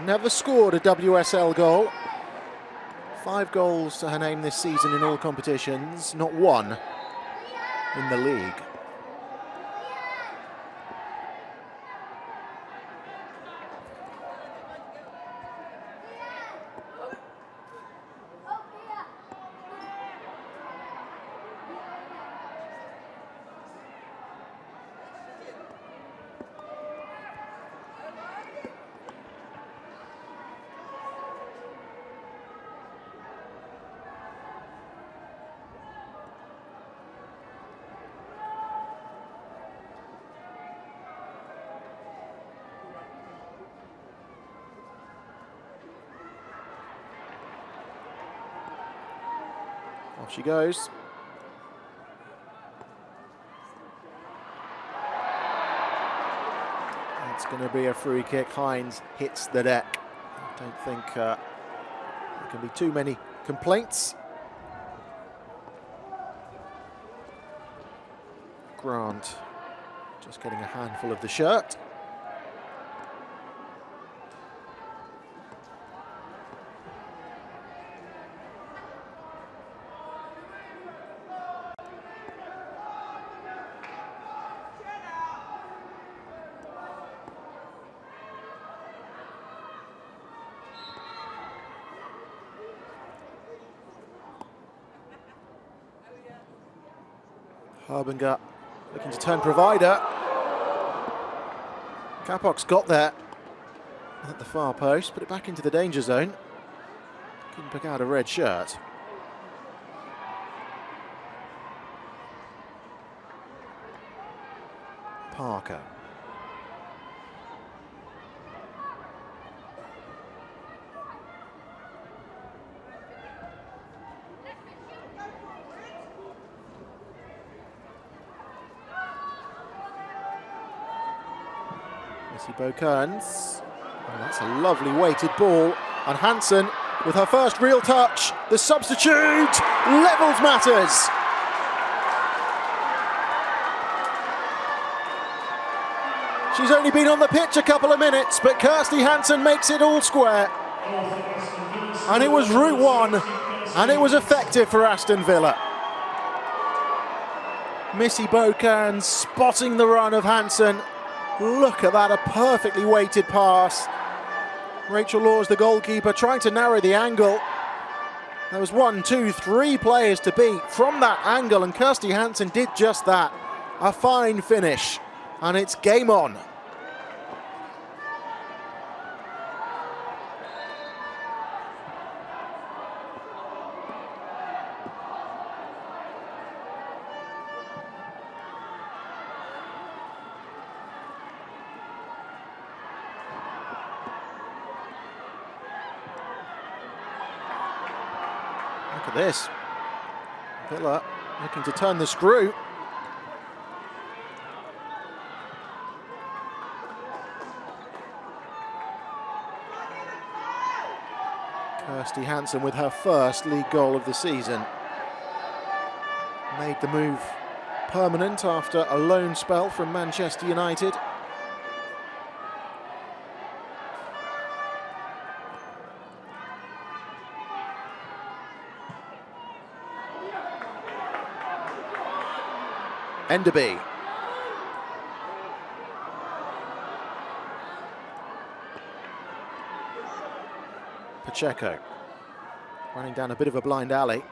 never scored a WSL goal. 5 goals to her name this season in all competitions, not one in the league. Off she goes. It's going to be a free kick. Hines hits the deck. I don't think there can be too many complaints. Grant just getting a handful of the shirt. Harbinger looking to turn provider. Kapok's got there at the far post, put it back into the danger zone. Couldn't pick out a red shirt. Parker. Missy Beaucairns. Oh, that's a lovely weighted ball. And Hansen with her first real touch. The substitute levels matters. She's only been on the pitch a couple of minutes, but Kirsty Hansen makes it all square. And it was route one, and it was effective for Aston Villa. Missy Bocan spotting the run of Hansen. Look at that, a perfectly weighted pass. Rachel Laws, the goalkeeper, trying to narrow the angle. There was 1, 2, 3 players to beat from that angle, and Kirsty Hansen did just that. A fine finish, and it's game on. Look at this. Villa looking to turn the screw. Kirsty Hansen with her first league goal of the season. Made the move permanent after a loan spell from Manchester United. Enderby. Pacheco running down a bit of a blind alley.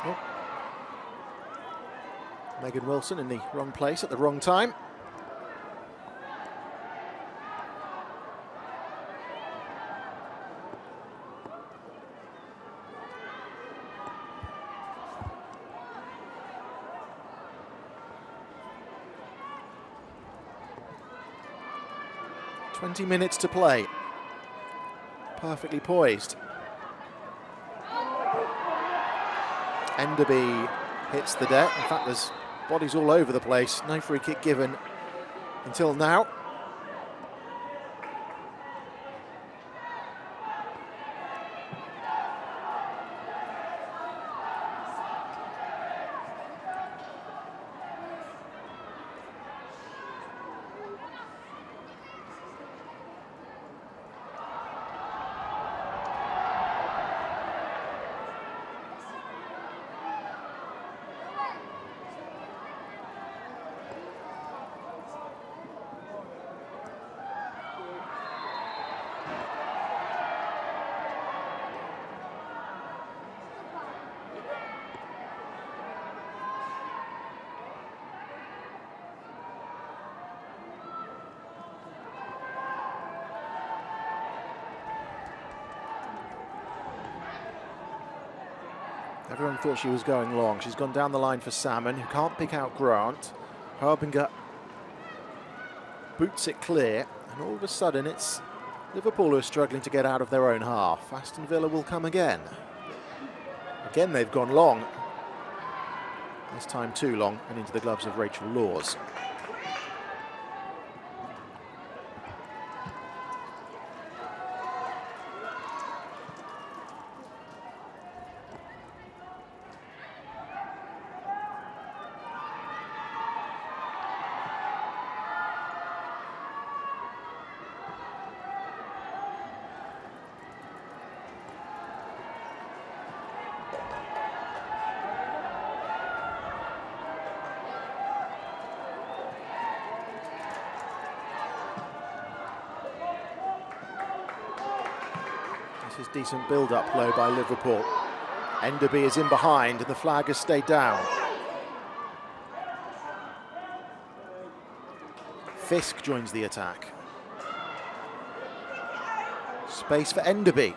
Oh. Megan Wilson in the wrong place at the wrong time. "20 minutes to play." Perfectly poised. Enderby hits the deck. In fact, there's bodies all over the place. No free kick given until now. Everyone thought she was going long. She's gone down the line for Salmon, who can't pick out Grant. Herbinger boots it clear, and all of a sudden it's Liverpool who are struggling to get out of their own half. Aston Villa will come again. Again, they've gone long. This time too long, and into the gloves of Rachel Laws. This is decent build-up low by Liverpool. Enderby is in behind and the flag has stayed down. Fisk joins the attack. Space for Enderby.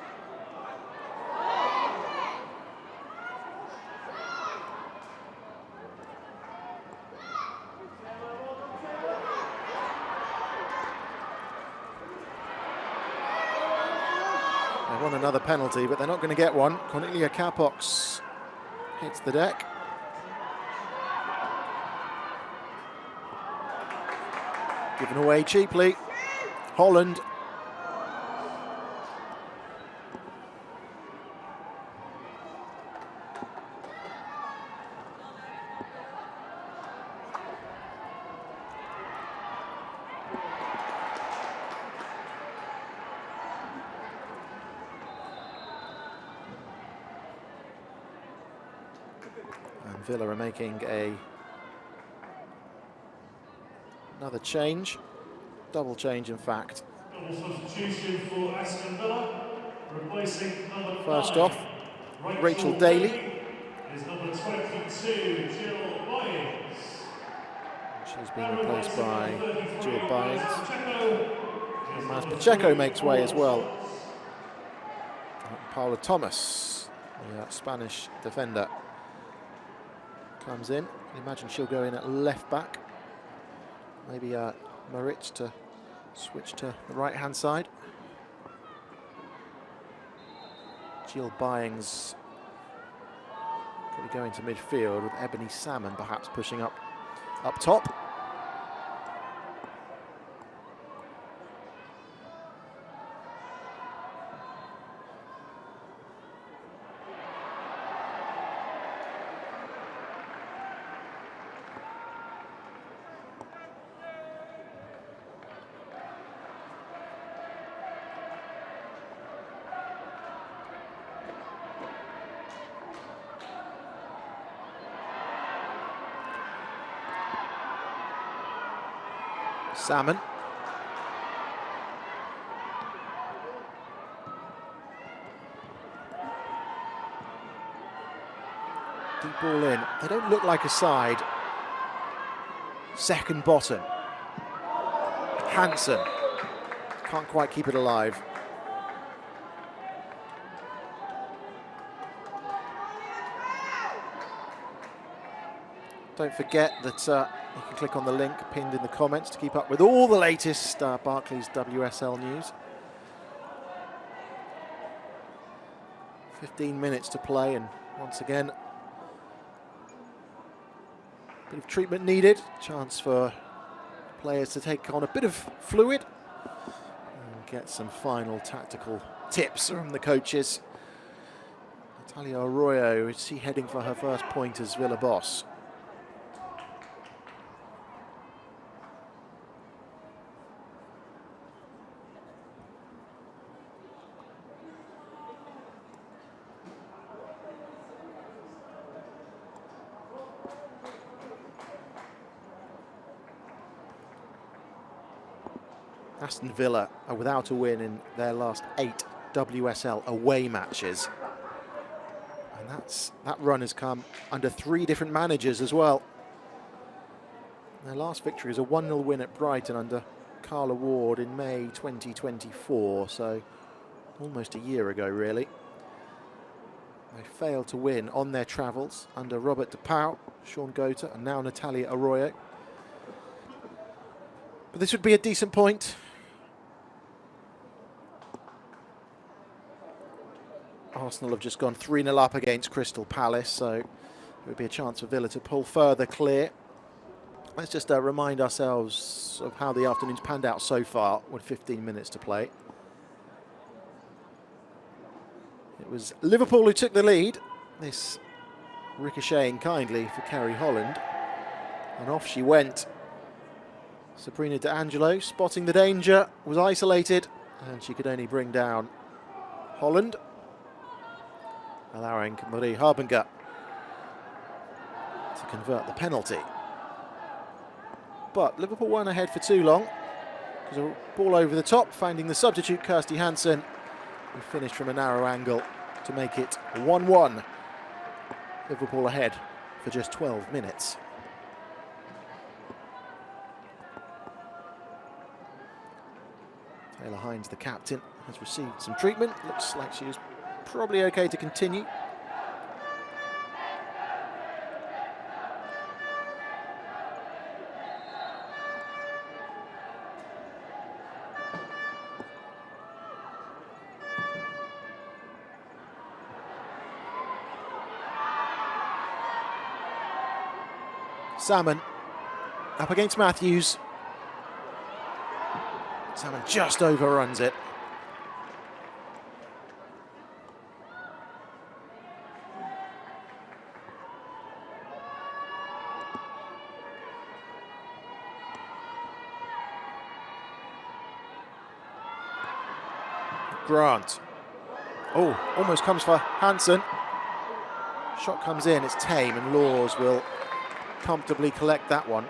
want another penalty, but they're not going to get one. Cornelia Capox hits the deck. Given away cheaply. Holland. And Villa are making another change. Double change, in fact. Double substitution for Aston Villa, replacing number 9. First off, Rachel Daly. Is number 22, Jill Byings. She's being replaced by Jill Byings. And Mas Pacheco Pacheco makes way as well. Paula Thomas, the Spanish defender, comes in. I imagine she'll go in at left back. Maybe Maritz to switch to the right-hand side. Jill Byings probably going to midfield with Ebony Salmon perhaps pushing up top. Salmon. Deep ball in. They don't look like a side. Second bottom. Hansen. Can't quite keep it alive. Don't forget that you can click on the link pinned in the comments to keep up with all the latest Barclays WSL news. 15 minutes to play, and once again, a bit of treatment needed. Chance for players to take on a bit of fluid and get some final tactical tips from the coaches. Natalia Arroyo, is she heading for her first point as Villa boss? Aston Villa are without a win in their last 8 WSL away matches. And that run has come under 3 different managers as well. Their last victory is a 1-0 win at Brighton under Carla Ward in May 2024, so almost a year ago really. They failed to win on their travels under Robert DePau, Sean Gota, and now Natalia Arroyo. But this would be a decent point. Arsenal have just gone 3-0 up against Crystal Palace, so it would be a chance for Villa to pull further clear. Let's just remind ourselves of how the afternoon's panned out so far with 15 minutes to play. It was Liverpool who took the lead. This ricocheting kindly for Kerry Holland. And off she went. Sabrina D'Angelo, spotting the danger, was isolated, and she could only bring down Holland, allowing Marie Harbinger to convert the penalty. But Liverpool weren't ahead for too long, because a ball over the top, finding the substitute Kirsty Hansen, who finished from a narrow angle to make it 1-1. Liverpool ahead for just 12 minutes. Taylor Hines, the captain, has received some treatment. Looks like she is probably okay to continue. Salmon up against Matthews. Salmon just overruns it. Grant. Oh, almost comes for Hansen. Shot comes in, it's tame, and Laws will comfortably collect that one.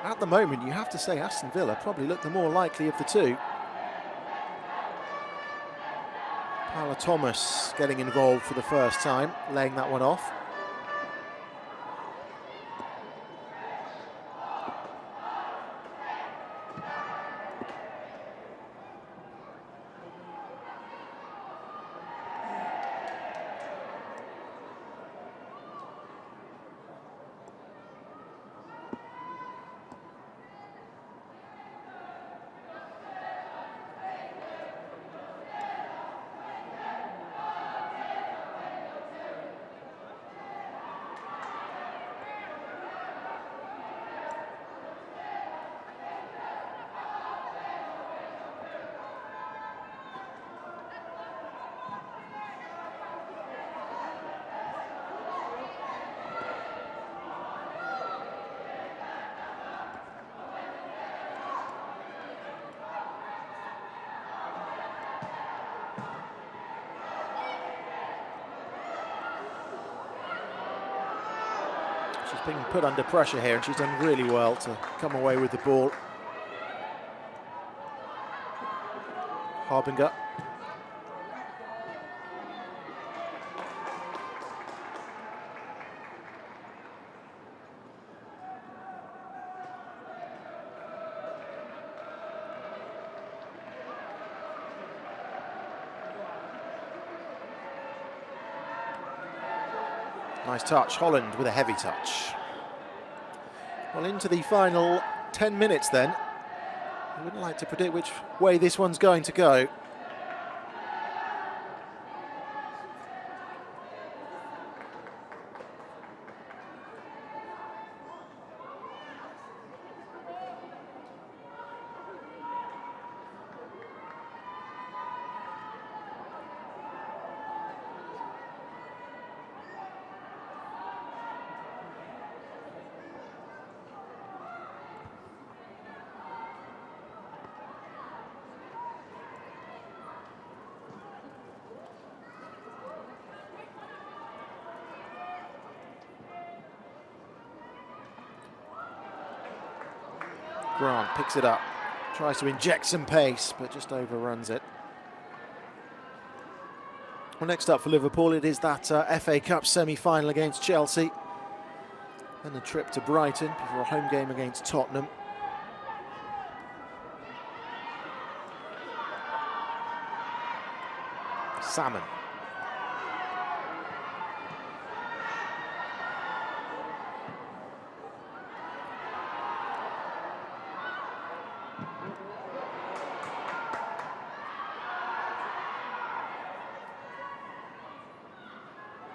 At the moment, you have to say Aston Villa probably look the more likely of the two. Paula Thomas getting involved for the first time, laying that one off. She's been put under pressure here, and she's done really well to come away with the ball. Harbinger. Nice touch, Holland with a heavy touch. Well, into the final 10 minutes then. I wouldn't like to predict which way this one's going to go. Grant picks it up, tries to inject some pace, but just overruns it. Well, next up for Liverpool, it is that FA Cup semi-final against Chelsea. Then a trip to Brighton before a home game against Tottenham. Salmon.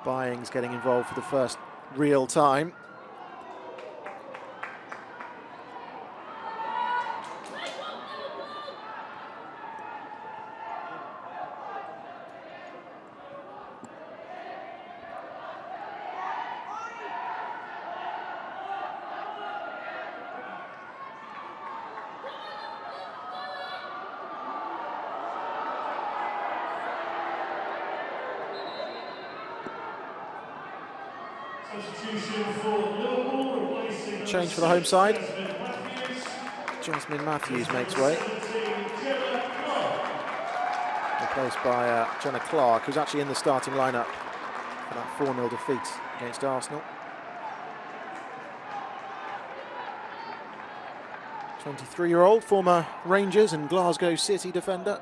Bying's getting involved for the first real time. Change for the home side. Jasmine Matthews makes way. Replaced by Jenna Clark, who's actually in the starting lineup for that 4-0 defeat against Arsenal. 23-year-old, former Rangers and Glasgow City defender.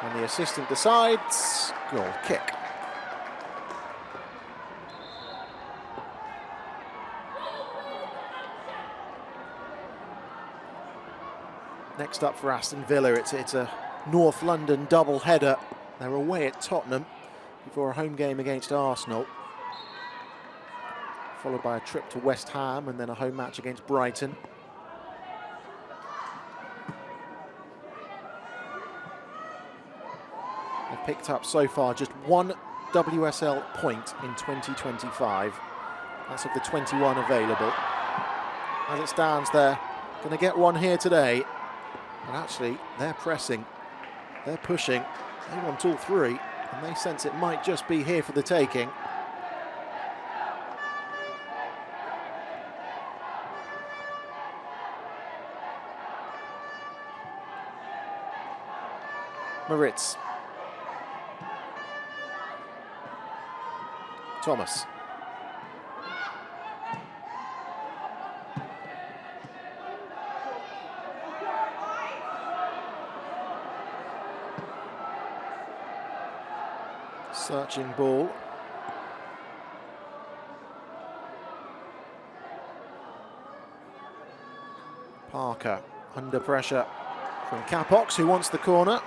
And the assistant decides, goal kick. Next up for Aston Villa, it's a North London double-header. They're away at Tottenham before a home game against Arsenal, followed by a trip to West Ham and then a home match against Brighton. They've picked up so far just one WSL point in 2025. That's of the 21 available. As it stands, they're going to get one here today. But actually, they're pressing, they're pushing, they want all three, and they sense it might just be here for the taking. Moritz. Thomas. Searching ball. Parker under pressure from Capox, who wants the corner.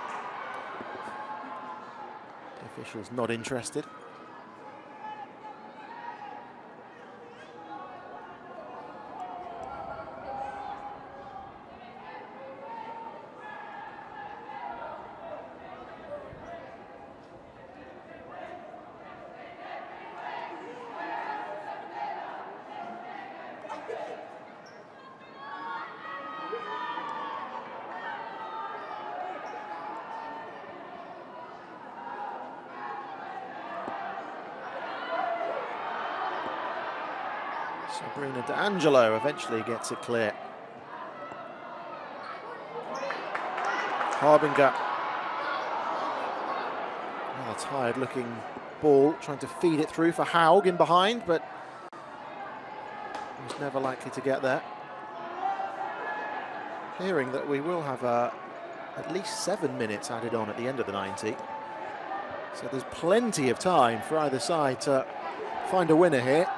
The official's not interested. Sabrina D'Angelo eventually gets it clear. Harbinger. Another tired looking ball, trying to feed it through for Haug in behind, but was never likely to get there. Hearing that we will have at least 7 minutes added on at the end of the 90. So there's plenty of time for either side to find a winner here.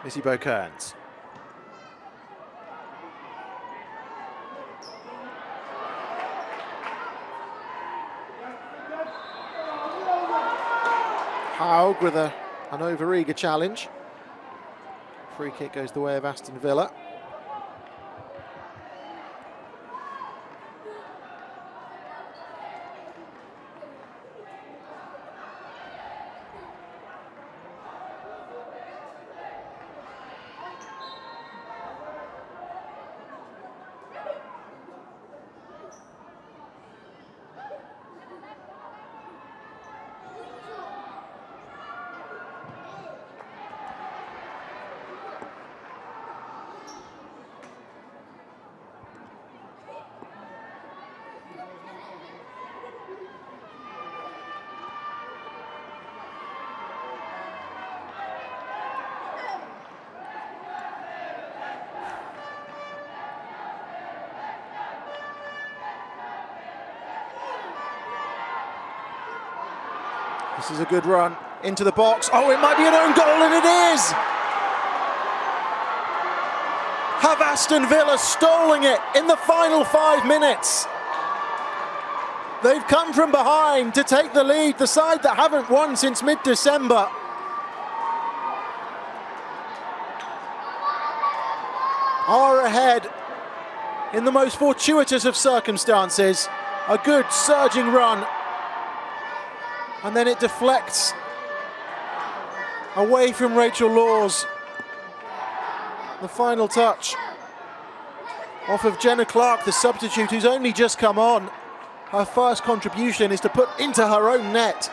Missy Bo-Kearns. Haug with an over-eager challenge. Free kick goes the way of Aston Villa. This is a good run into the box. Oh, it might be an own goal, and it is! Have Aston Villa stolen it in the final 5 minutes? They've come from behind to take the lead, the side that haven't won since mid-December. Are ahead in the most fortuitous of circumstances. A good surging run. And then it deflects away from Rachel Laws. The final touch off of Jenna Clark, the substitute, who's only just come on. Her first contribution is to put into her own net.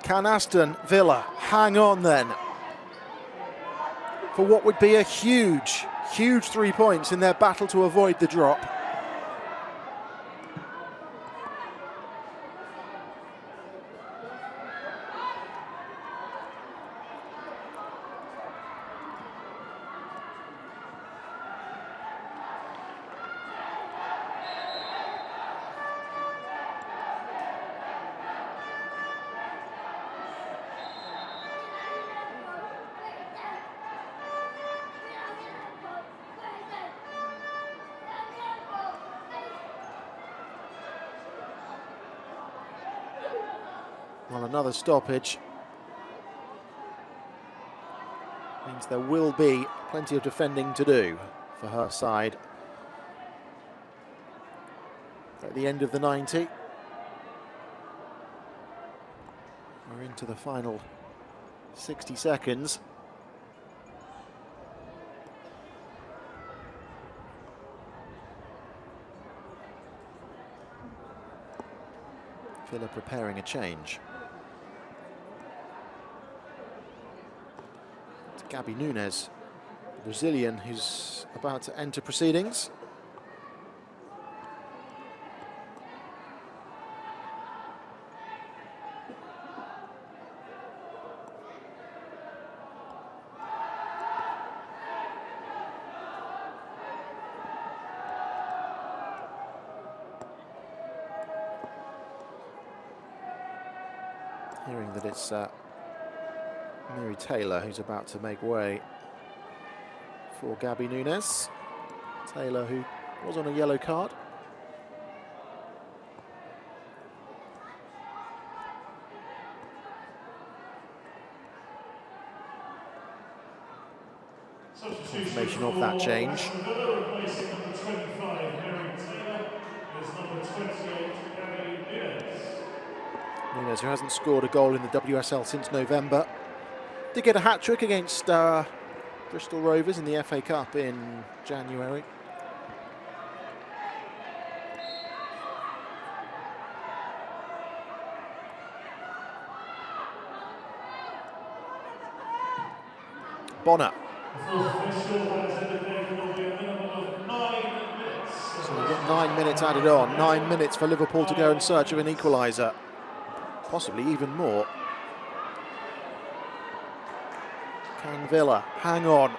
Can Aston Villa hang on then for what would be a huge 3 points in their battle to avoid the drop? Well, another stoppage means there will be plenty of defending to do for her side at the end of the 90. We're into the final 60 seconds. Villa preparing a change. It's Gabby Nunes, the Brazilian, who's about to enter proceedings. Hearing that it's Mary Taylor who's about to make way for Gabby Nunes. Taylor, who was on a yellow card. Confirmation of that change. Replacing number 25, Mary Taylor, is number 28, Gabby Nunes. Nunes, who hasn't scored a goal in the WSL since November, did get a hat-trick against Bristol Rovers in the FA Cup in January. Bonner. So we've got 9 minutes added on. 9 minutes for Liverpool to go in search of an equaliser. Possibly even more. Can Villa hang on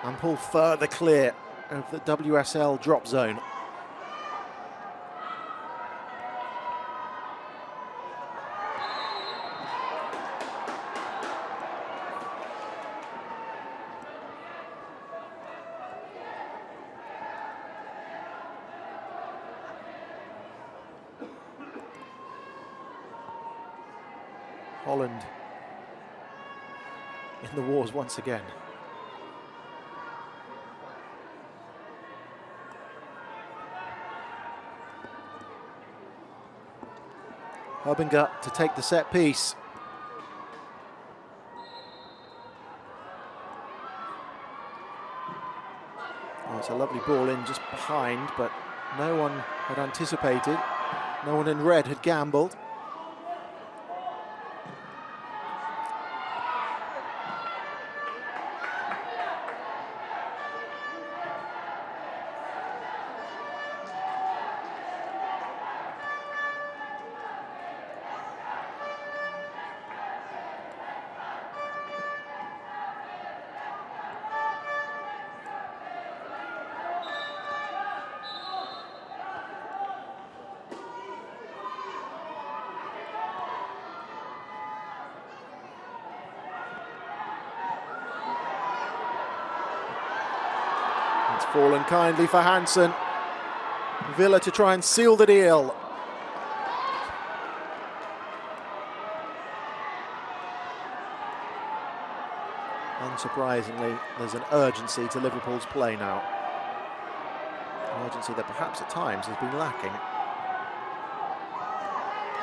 and pull further clear of the WSL drop zone? Holland in the wars once again. Herbinger to take the set piece. Oh, it's a lovely ball in just behind, but no one had anticipated. No one in red had gambled. It's fallen kindly for Hansen. Villa to try and seal the deal. Unsurprisingly, there's an urgency to Liverpool's play now. An urgency that perhaps at times has been lacking.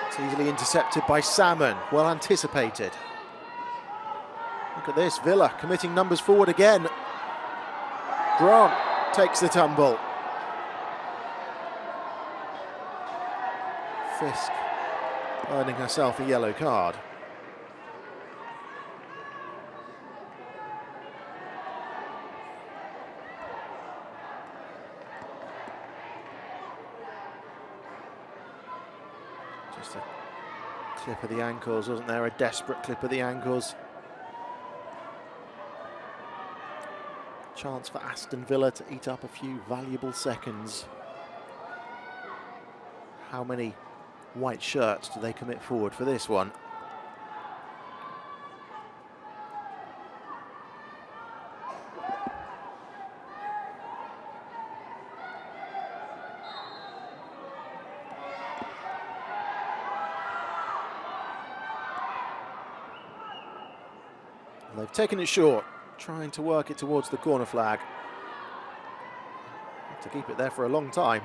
It's easily intercepted by Salmon, well anticipated. Look at this, Villa committing numbers forward again. Grant takes the tumble. Fisk earning herself a yellow card. Just a clip of the ankles, wasn't there? A desperate clip of the ankles. Chance for Aston Villa to eat up a few valuable seconds. How many white shirts do they commit forward for this one? They've taken it short, trying to work it towards the corner flag. Have to keep it there for a long time.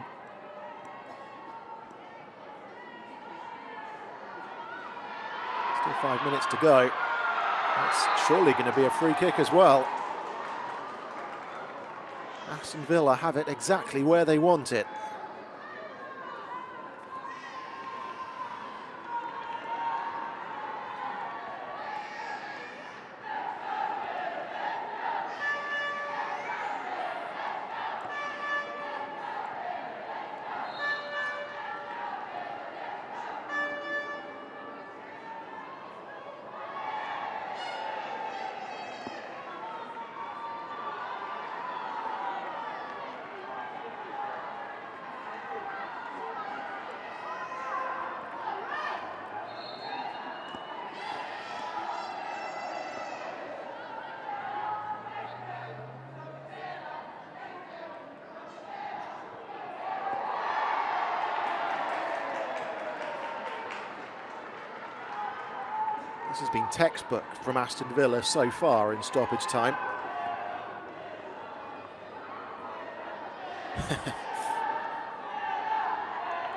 Still 5 minutes to go. That's surely going to be a free kick as well. Aston Villa have it exactly where they want it. This has been textbook from Aston Villa so far in stoppage time.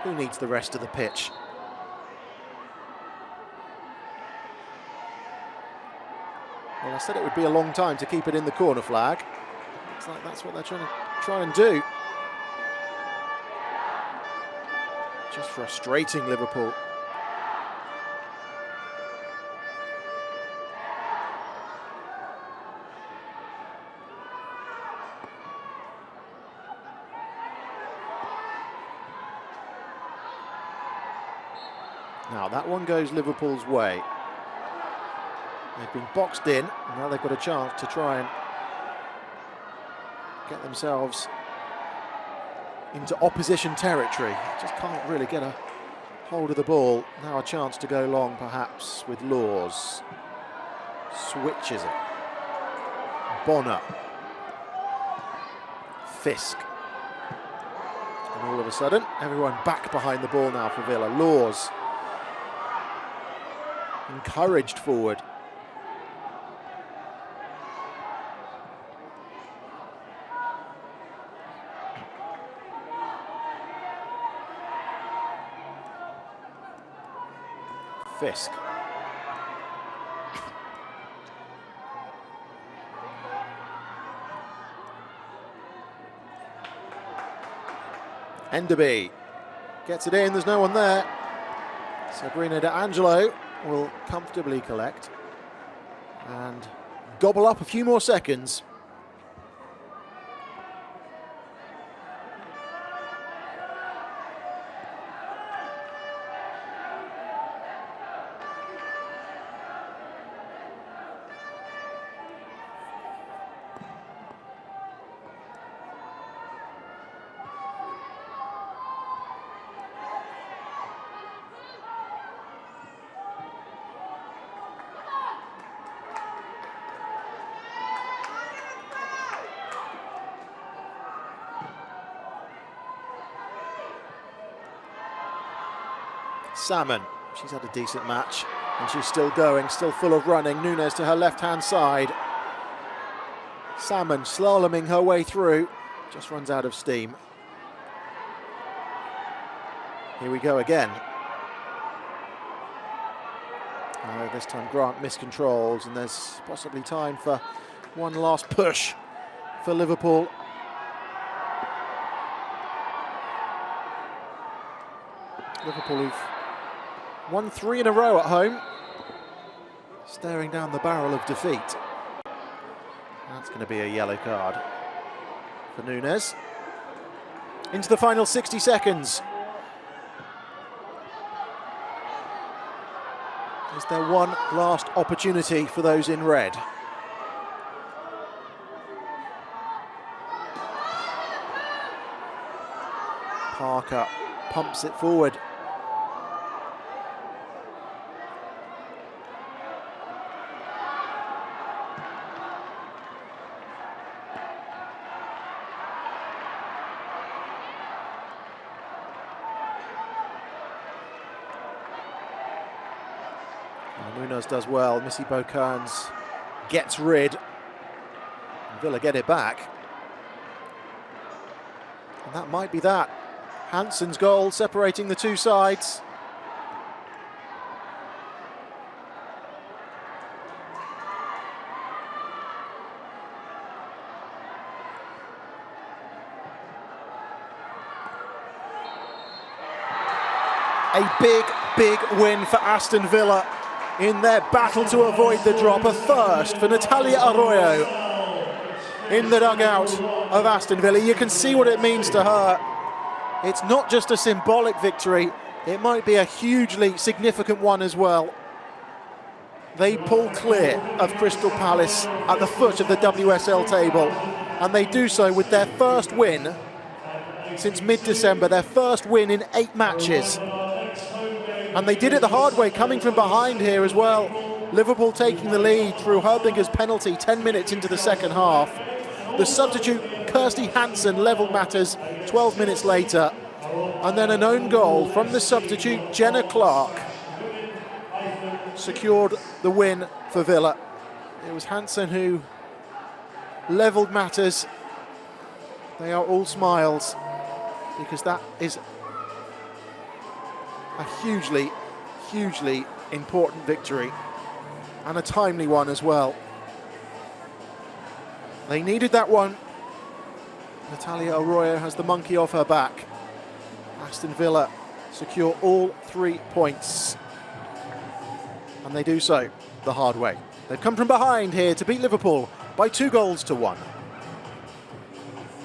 Who needs the rest of the pitch? Well, I said it would be a long time to keep it in the corner flag. Looks like that's what they're trying to try and do. Just frustrating Liverpool. Now that one goes Liverpool's way. They've been boxed in, and now they've got a chance to try and get themselves into opposition territory. Just can't really get a hold of the ball. Now a chance to go long, perhaps, with Laws. Switches it. Bonner. Fisk. And all of a sudden, everyone back behind the ball now for Villa. Laws. Encouraged forward. Fisk. Enderby gets it in, there's no one there. Sabrina De Angelo will comfortably collect and gobble up a few more seconds. Salmon, she's had a decent match and she's still going, still full of running. Nunes to her left-hand side. Salmon slaloming her way through, just runs out of steam. Here we go again. This time Grant miscontrols and there's possibly time for one last push for Liverpool. Liverpool who've Won 3 in a row at home. Staring down the barrel of defeat. That's going to be a yellow card for Nunes. Into the final 60 seconds. Is there one last opportunity for those in red? Parker pumps it forward. Nunes does well. Missy Beaucairns gets rid. And Villa get it back. And that might be that. Hansen's goal separating the two sides. A big win for Aston Villa in their battle to avoid the drop. A first for Natalia Arroyo in the dugout of Aston Villa. You can see what it means to her. It's not just a symbolic victory, it might be a hugely significant one as well. They pull clear of Crystal Palace at the foot of the WSL table, and they do so with their first win since mid-December, their first win in 8 matches. And they did it the hard way, coming from behind here as well. Liverpool taking the lead through Herbinger's penalty 10 minutes into the second half. The substitute, Kirsty Hansen, levelled matters 12 minutes later. And then an own goal from the substitute, Jenna Clark, secured the win for Villa. It was Hansen who levelled matters. They are all smiles, because that is a hugely important victory, and a timely one as well. They needed that one. Natalia Arroyo has the monkey off her back. Aston Villa secure all 3 points, and they do so the hard way. They've come from behind here to beat Liverpool by 2 goals to 1.